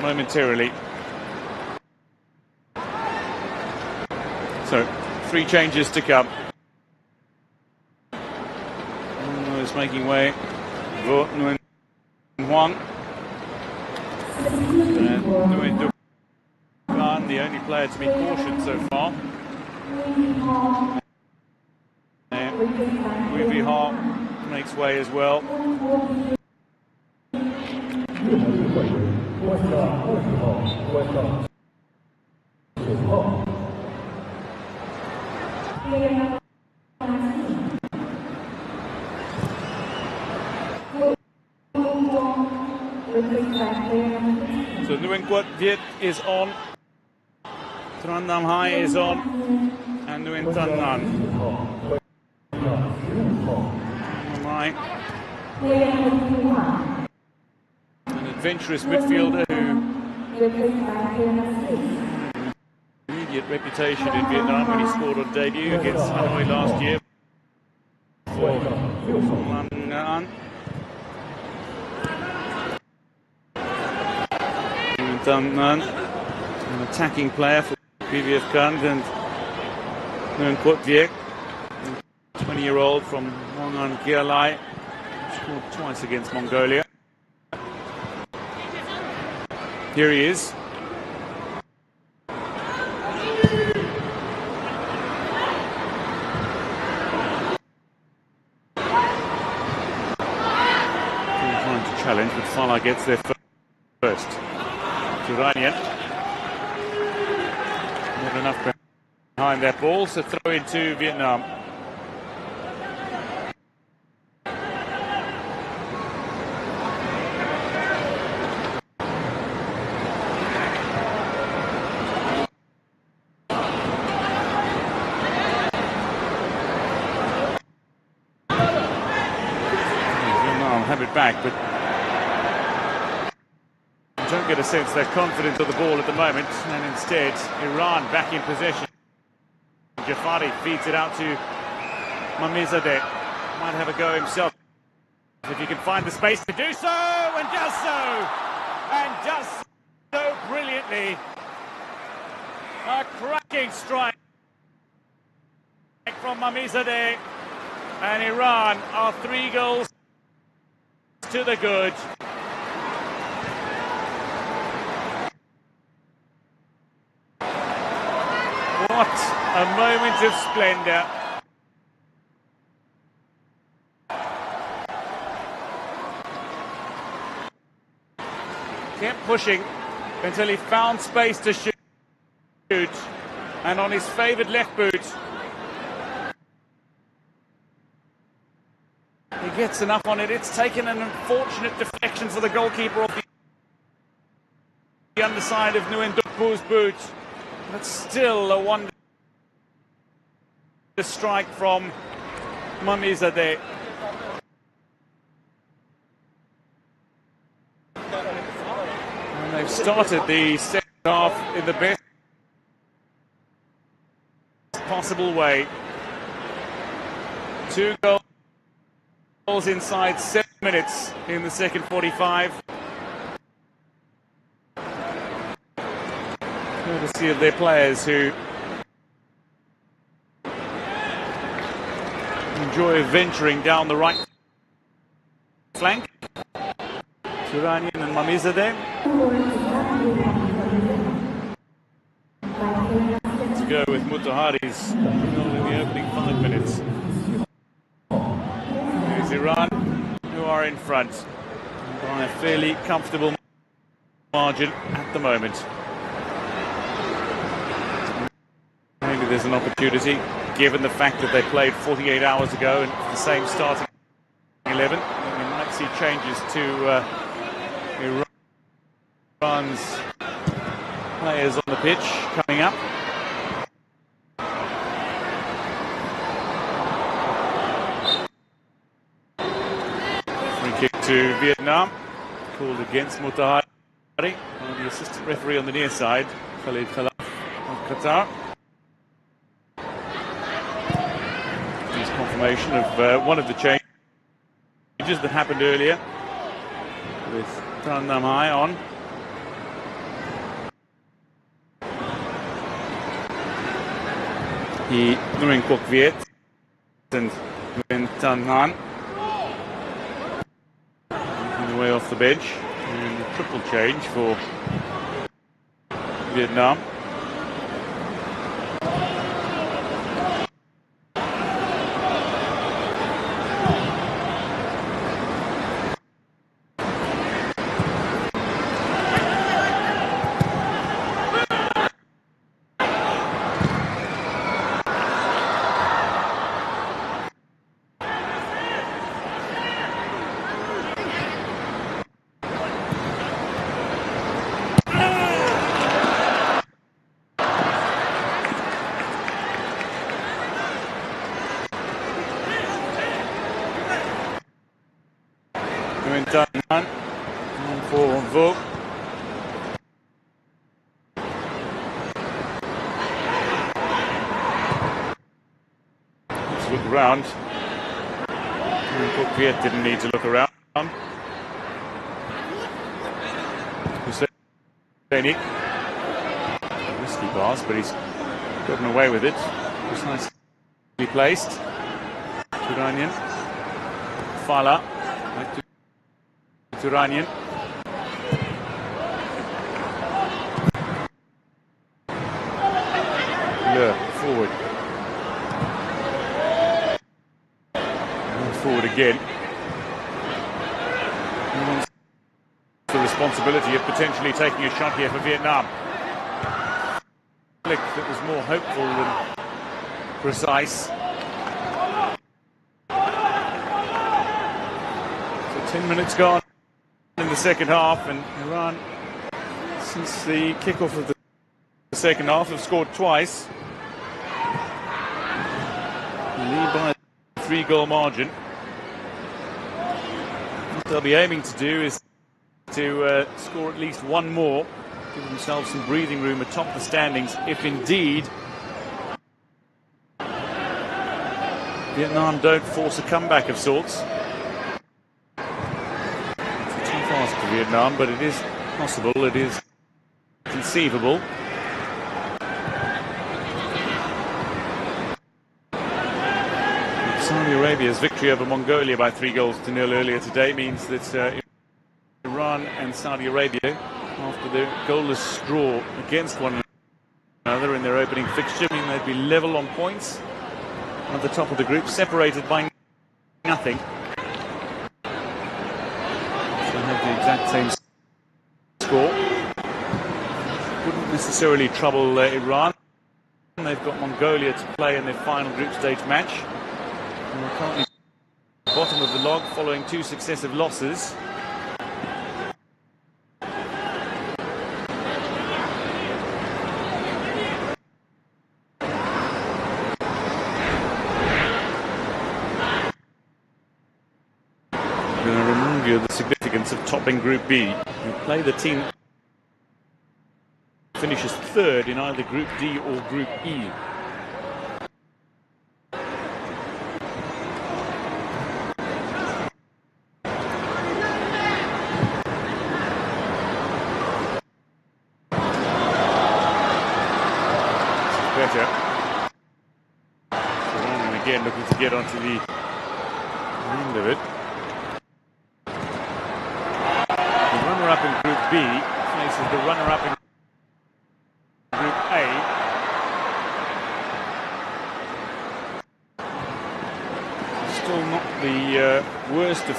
momentarily. So, 3 changes to come. Is making way. Vo Nguyen Huang. Nguyen Du Van, the only player to be cautioned so far. Wee Ha makes way as well. So Nguyen Quoc Viet is on, Tran Nam Hai is on, and Nguyen Tan Nan. An adventurous midfielder who immediate reputation in Vietnam when he scored on debut against Hanoi last year. An attacking player for PVF Kand and Nguyen Quoc Viet, 20-year-old from Hong An Gia Lai, scored twice against Mongolia. Here he is. Trying to challenge, but Fala gets there first. Iranian. Not enough behind that ball, so throw into Vietnam. Vietnam have it back, but don't get a sense they're confident of the ball at the moment, and instead Iran back in possession. Jafari feeds it out to Mamizadeh. Might have a go himself if he can find the space to do so, and does so brilliantly. A cracking strike from Mamizadeh, and Iran are 3 goals to the good. What a moment of splendour. Kept pushing until he found space to shoot, and on his favoured left boot he gets enough on it. It's taken an unfortunate deflection for the goalkeeper off the underside of Nuendukbu's boot, but still a wonder strike from Mamizadeh. And they've started the second half in the best possible way. 2 goals inside 7 minutes in the second 45. Courtesy of their players who enjoy venturing down the right flank. Turanian and Mamizadeh. To go with Mutahari's goal in the opening 5 minutes. Here's Iran, who are in front by a fairly comfortable margin at the moment. Maybe there's an opportunity, given the fact that they played 48 hours ago and the same starting 11. We might see changes to Iran's players on the pitch coming up. Free kick to Vietnam, called against Mutahari by the assistant referee on the near side, Khalid Khalaf of Qatar. Confirmation of one of the changes that happened earlier with Tan Nam Hai on. He Nguyen Quoc Viet and Nguyen Tan Han making the way off the bench, and a triple change for Vietnam. Let's look around. Viet didn't need to look around. Husseini, risky pass, but he's gotten away with it. It's nicely placed. Turanian, Fala, back to Turanian. Forward. And forward again. He wants the responsibility of potentially taking a shot here for Vietnam. Flick that was more hopeful than precise. So 10 minutes gone in the second half, and Iran, since the kickoff of the second half, have scored twice. Lead by a 3-goal margin. What they'll be aiming to do is to score at least one more, give themselves some breathing room atop the standings, if indeed Vietnam don't force a comeback of sorts. It's a tough ask for Vietnam, but it is possible. It is conceivable. Saudi Arabia's victory over Mongolia by 3-0 earlier today means that Iran and Saudi Arabia, after their goalless draw against one another in their opening fixture, mean they'd be level on points at the top of the group, separated by nothing. So they have the exact same score. Wouldn't necessarily trouble Iran. They've got Mongolia to play in their final group stage match. And we're currently bottom of the log following 2 successive losses. I'm going to remind you of the significance of topping Group B. You play the team that finishes third in either Group D or Group E. Better. And again looking to get onto the end of it. The runner-up in Group B faces the runner-up in Group A. Still not the worst of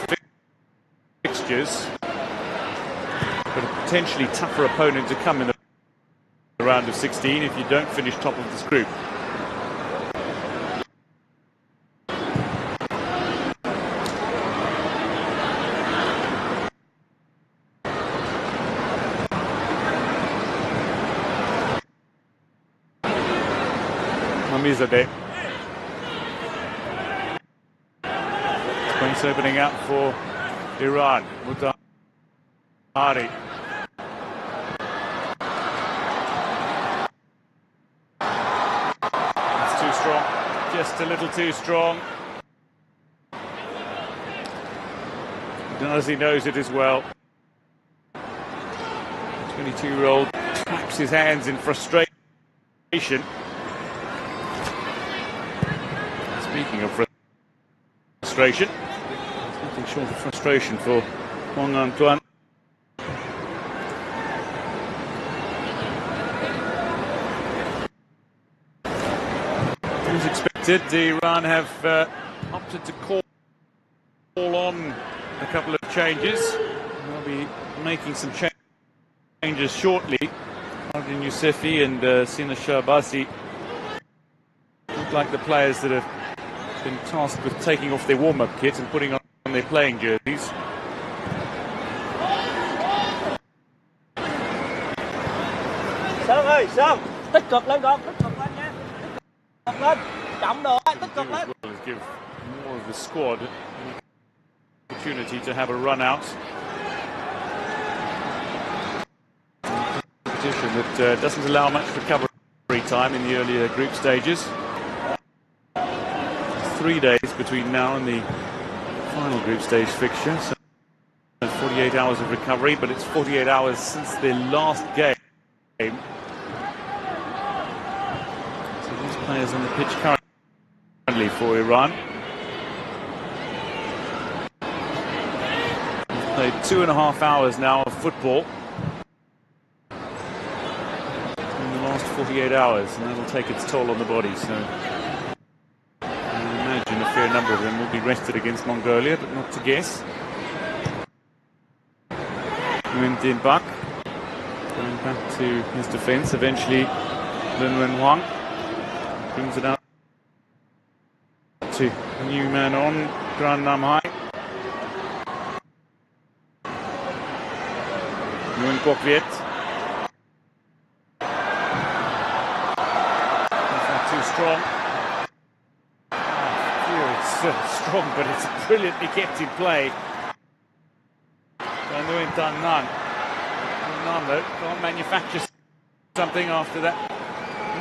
fixtures, but a potentially tougher opponent to come in the round of 16 if you don't finish top of this group. Mamizadeh. Points opening up for Iran. Mutahari. Strong, just a little too strong. DONASI knows it as well. 22-year-old claps his hands in frustration. Speaking of frustration, there's nothing short of frustration for Juan Antoine. As expected, Iran have opted to call on a couple of changes. They'll be making some changes shortly. Ardin Yousefi and Sina Shahbazi look like the players that have been tasked with taking off their warm-up kit and putting on their playing jerseys. Sơn ơi, Sơn, tích cực lên con, tích cực lên nha. Tích cực lên, chậm được, tích cực lên. As well as give more of the squad an opportunity to have a run out. Competition that doesn't allow much recovery time in the earlier group stages. 3 days between now and the final group stage fixture, so 48 hours of recovery, but it's 48 hours since their last game. So these players on the pitch currently for Iran. They've played 2.5 hours now of football in the last 48 hours, and that'll take its toll on the body. So I imagine a fair number of them will be rested against Mongolia, but not to guess. Nguyen Dinh Bak going back to his defence. Eventually, Lin Wen Huang brings it out to a new man on, Gran Nam Hai. Nguyen Quoc Viet. Is that too strong? It's strong, but it's brilliantly kept in play. Nguyen Tan Nan. Nam, though, can't manufacture something after that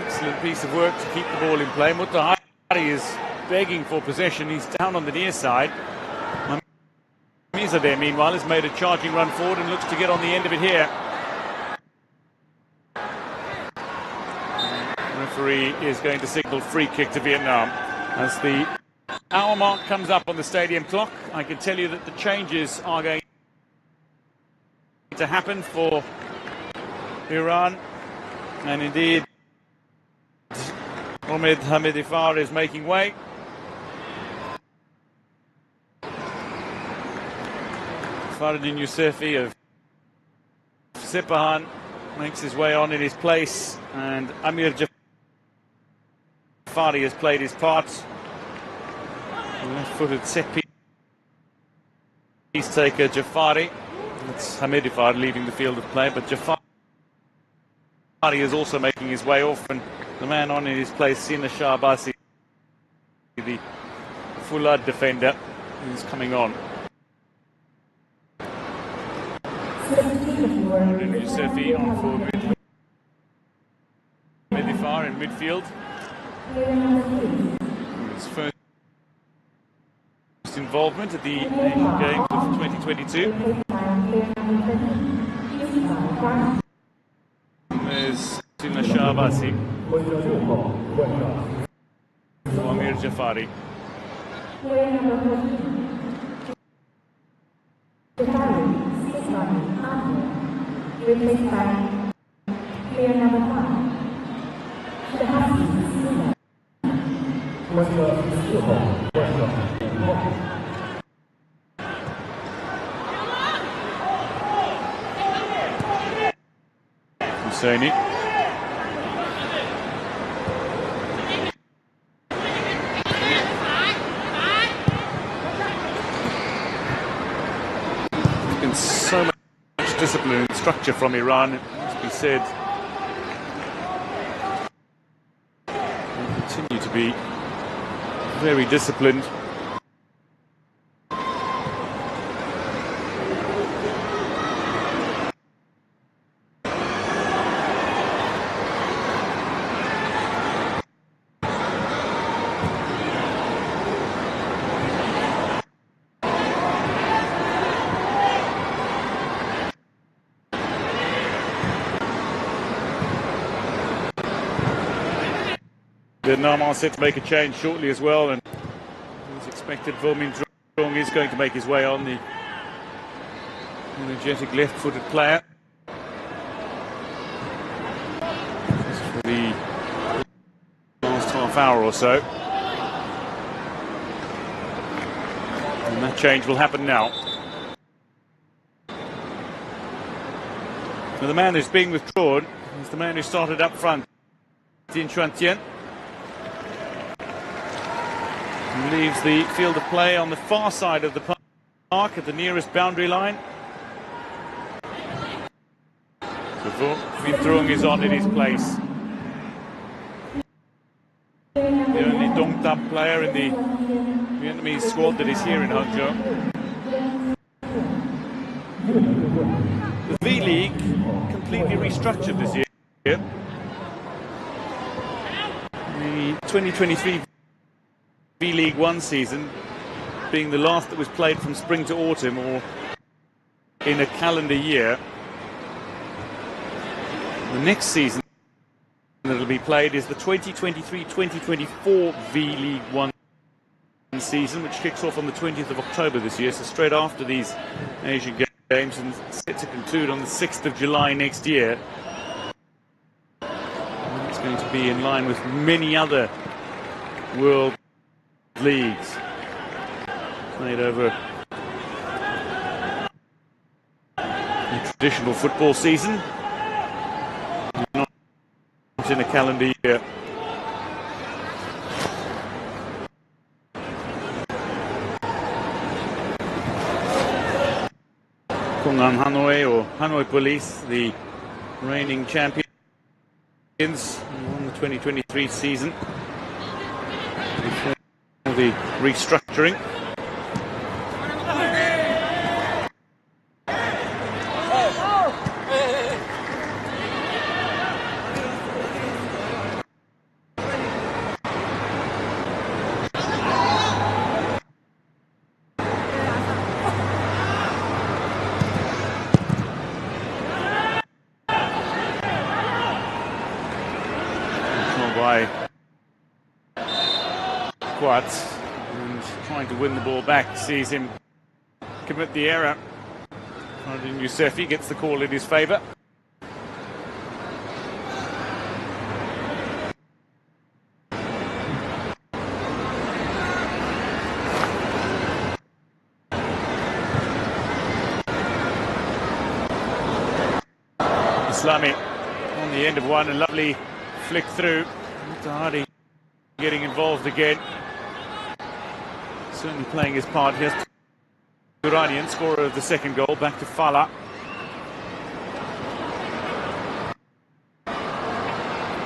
excellent piece of work to keep the ball in play. Mutahari is begging for possession. He's down on the near side. Mamizadeh, meanwhile, has made a charging run forward and looks to get on the end of it here. referee is going to signal free kick to Vietnam. As the hour mark comes up on the stadium clock, I can tell you that the changes are going to happen for Iran. And indeed, Ahmed Hamidifar is making way. Faradin Yousefi of Sepahan makes his way on in his place, and Amir Jafari has played his part. Left-footed set piece taker Jafari. It's Hamidifar leaving the field of play, but Jafari is also making his way off, and the man on in his place, Sina Shahbasi, the Fulad defender, is coming on. Yousefi on for Hamidifar in midfield. His first involvement at the Asian Games of 2022. There's Sina Shahbasi. Amir Jafari. Replaced by player number 5. Husseini. There's been so much discipline and structure from Iran, it must be said. They continue to be very disciplined. Vietnam are set to make a change shortly as well, and as expected, Vo Minh Truong is going to make his way on, the energetic left-footed player. Just for the last half hour or so. And that change will happen now. Now the man who's being withdrawn is the man who started up front, Dinh Xuan Tien. Leaves the field of play on the far side of the park at the nearest boundary line. So Vo Minh Truong is on in his place. The only Dong Tap player in the Vietnamese squad that is here in Hangzhou. The V-League completely restructured this year. The 2023 V-League One season being the last that was played from spring to autumn or in a calendar year. The next season that will be played is the 2023-2024 V-League One season, which kicks off on the 20th of October this year, so straight after these Asian Games, and set to conclude on the 6th of July next year. And it's going to be in line with many other world leagues played over a traditional football season, not in a calendar year. Công an Hanoi, or Hanoi Police, the reigning champions, won the 2023 season. The restructuring. By Quat, and trying to win the ball back, sees him commit the error. Yusefi gets the call in his favour. Islami on the end of one, a lovely flick through. Mutahari getting involved again. Certainly playing his part. Here's Iranian, scorer of the second goal, back to Fala.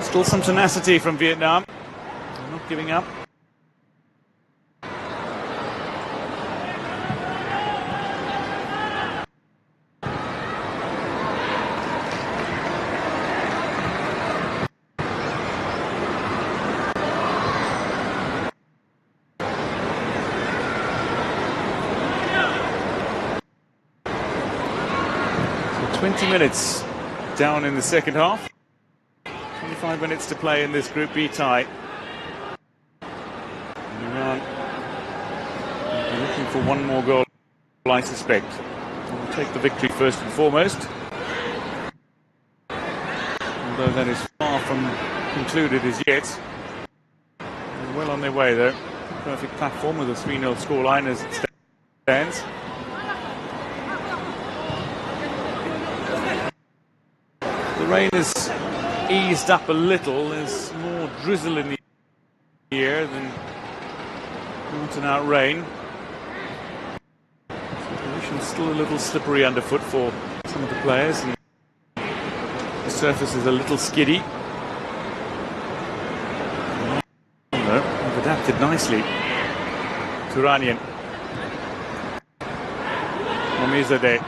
Still some tenacity from Vietnam. They're not giving up. So 20 minutes down in the second half. 25 minutes to play in this Group B tie. Iran looking for one more goal, I suspect. We'll take the victory first and foremost. Although that is far from concluded as yet. They're well on their way though. Perfect platform with a 3-0 scoreline as it stands. The rain is eased up a little. There's more drizzle in the air than out and out rain. The condition's still a little slippery underfoot for some of the players, and the surface is a little skiddy. They've adapted nicely. Turanian. Momizadeh.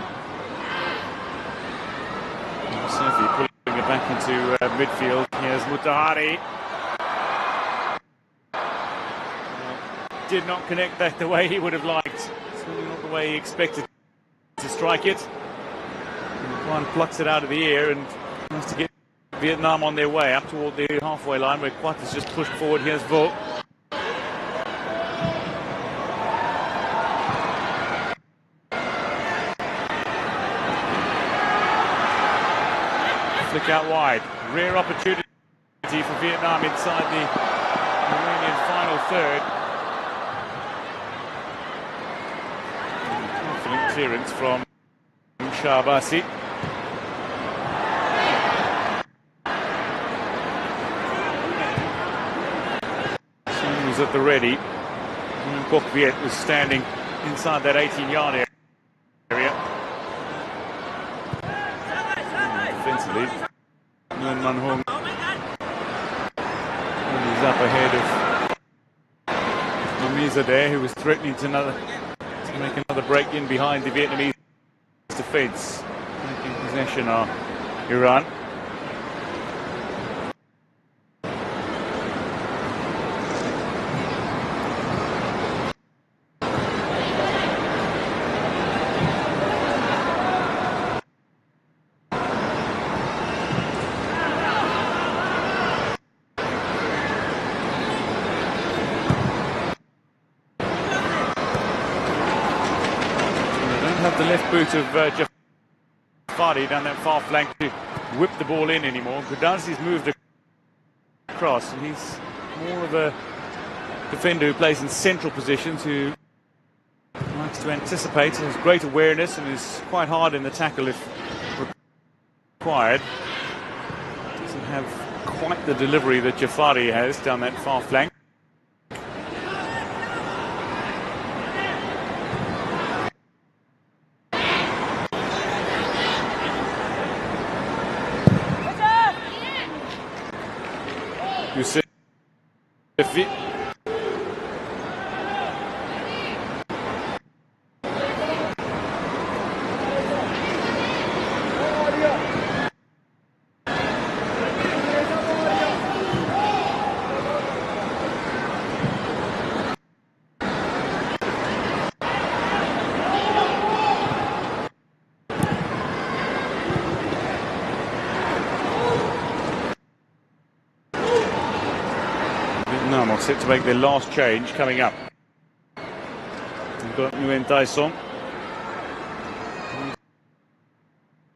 Sophie pulling it back into midfield. Here's Mutahari. Did not connect that the way he would have liked. Certainly not the way he expected to strike it. One plucks it out of the air and tries to get Vietnam on their way up toward the halfway line where Quat has just pushed forward. Here's Vo. Flick out wide. Rare opportunity for Vietnam inside the Iranian final third. Confident clearance from Shahbasi. Soon was at the ready. Bok Viet was standing inside that 18-yard area. Defensively, Nguyen Man Hong is up ahead of Momizadeh, who was threatening to make another break in behind the Vietnamese defence. Taking possession are Iran. The left boot of Jafari down that far flank to whip the ball in anymore. Goudansi's moved across, and he's more of a defender who plays in central positions, who likes to anticipate, has great awareness, and is quite hard in the tackle if required. Doesn't have quite the delivery that Jafari has down that far flank. Yusefi. set to make their last change coming up. We've got Nguyen Tai Son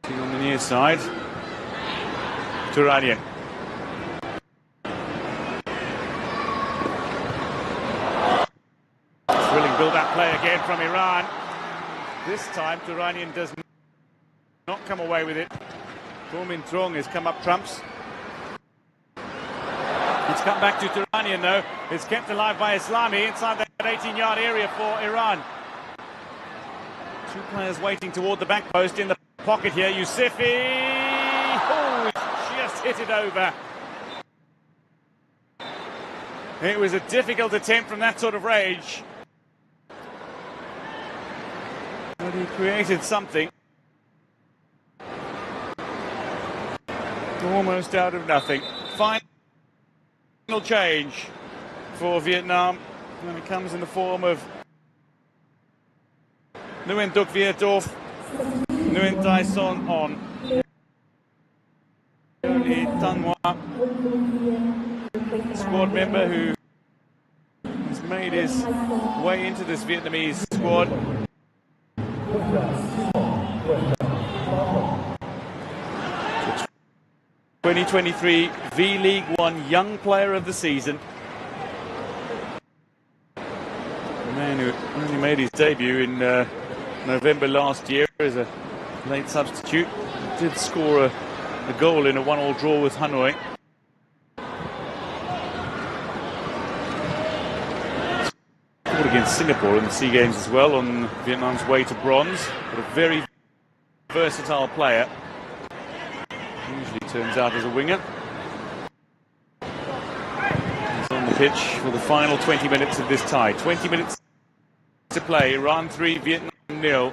on the near side. Turanian. Thrilling build-up play again from Iran. This time Turanian does not come away with it. Ko Min Trong has come up trumps. It's come back to Turanian though. It's kept alive by Islami inside that 18-yard area for Iran. Two players waiting toward the back post in the pocket here. Yousefi! Oh, just hit it over. It was a difficult attempt from that sort of range. But he created something. Almost out of nothing. Final change for Vietnam. And it comes in the form of Nguyen Duc Viet off, Nguyen Tai Son on. Only Tan Hoa, squad member who has made his way into this Vietnamese squad. 2023 V-League 1 Young Player of the Season. The man who only made his debut in November last year as a late substitute. Did score a goal in a 1-1 draw with Hanoi. Scored against Singapore in the SEA Games as well on Vietnam's way to bronze. But a very versatile player. Usually turns out as a winger. He's on the pitch for the final 20 minutes of this tie. 20 minutes to play. Iran 3, Vietnam 0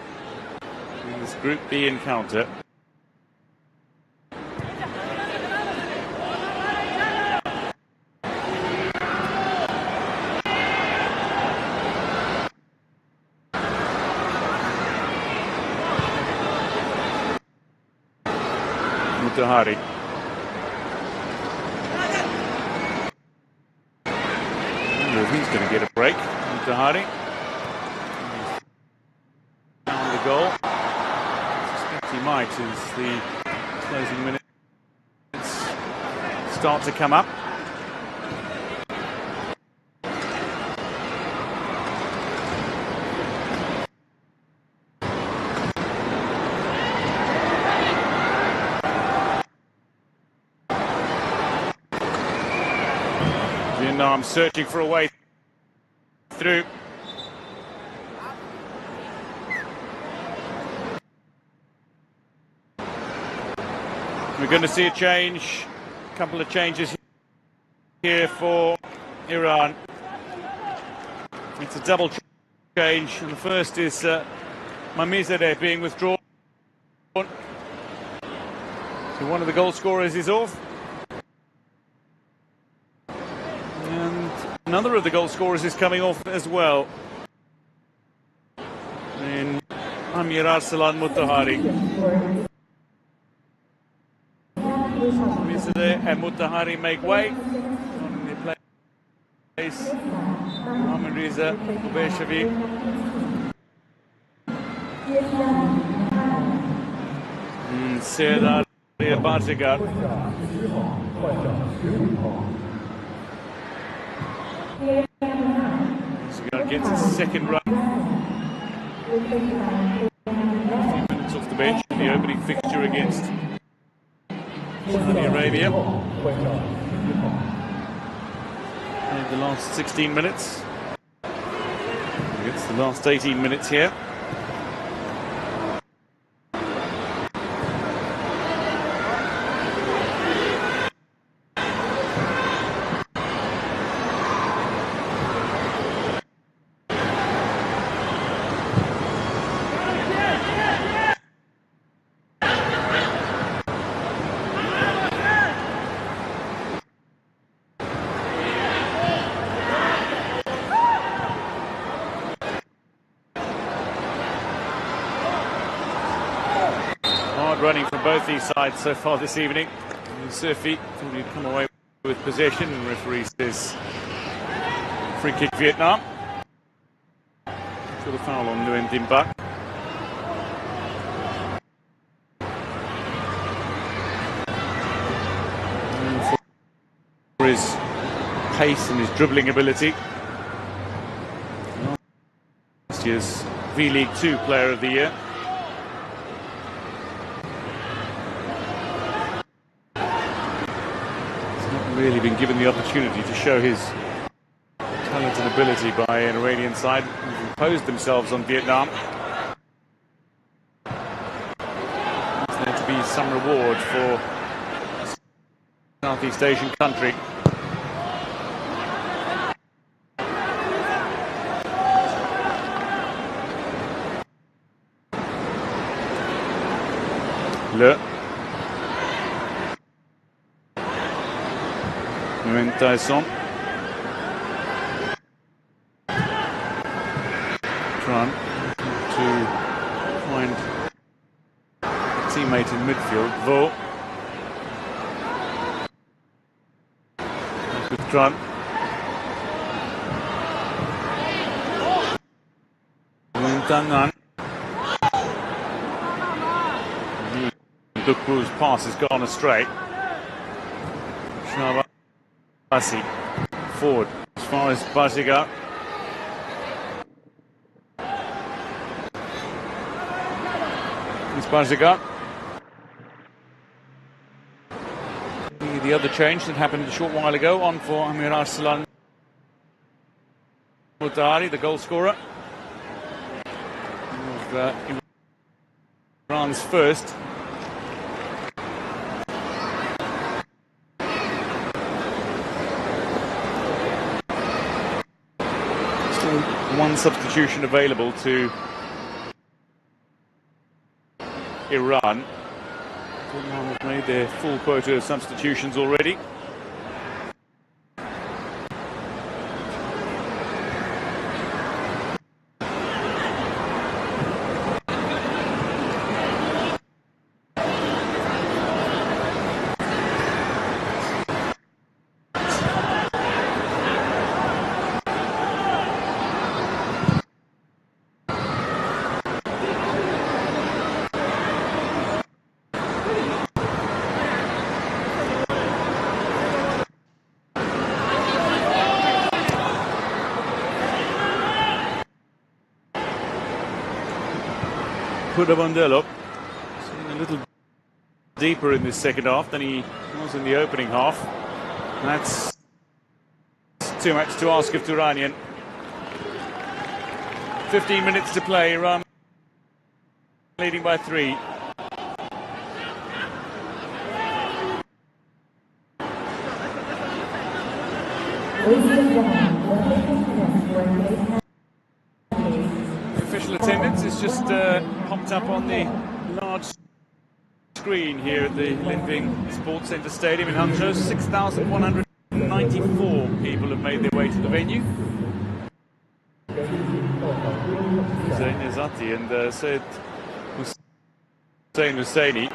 in this Group B encounter. Mutahari. I wonder if he's going to get a break. Mutahari. Found the goal. I suspect he might as the closing minutes start to come up. Vietnam searching for a way through. We're going to see a change, a couple of changes here for Iran. It's a double change, and the first is Mamizadeh being withdrawn. So one of the goal scorers is off. Another of the goal scorers is coming off as well. In Amir Arsalan Mutahari. Mizadeh and Mutahari make way. On the place, Ahmed Riza Ubeshavi. Serdar Bartigar. Gets his second run. 15 minutes off the bench in the opening fixture against Saudi Arabia. And the last 16 minutes. It's the last 18 minutes here. Running from both these sides so far this evening. Surfi thought he'd come away with possession, and the referee says Free kick Vietnam. For the foul on Nguyen Dinh Bach. For his pace and his dribbling ability. Last year's V-League 2 Player of the Year. He's not really been given the opportunity to show his talent and ability by an Iranian side who've imposed themselves on Vietnam. There's there to be some reward for Southeast Asian country. Le Nguyen Tai Son trying to find a teammate in midfield. Vo with Tran. Nguyen Tan Ngan. Dukbu's pass has gone astray. Shabasi forward as far as Baziga. It's Baziga. The other change that happened a short while ago on for Amir Arslan Mutari, the goal scorer of Iran's first. One substitution available to Iran. Vietnam have made their full quota of substitutions already. Pudabandello a little deeper in this second half than he was in the opening half. That's too much to ask of Turanian. 15 minutes to play, Iran leading by 3. Official attendance is just popped up on the large screen here at the Linping Sports Centre Stadium in Hangzhou. 6,194 people have made their way to the venue. Zain Yazati and Said Hussein Husseini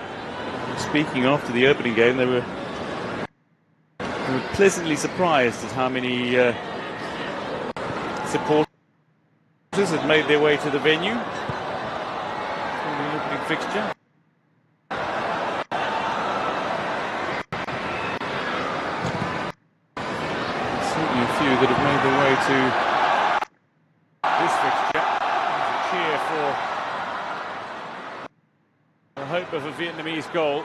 speaking after the opening game. They were pleasantly surprised at how many supporters had made their way to the venue for the opening fixture. Certainly a few that have made their way to this fixture. There's a cheer for the hope of a Vietnamese goal.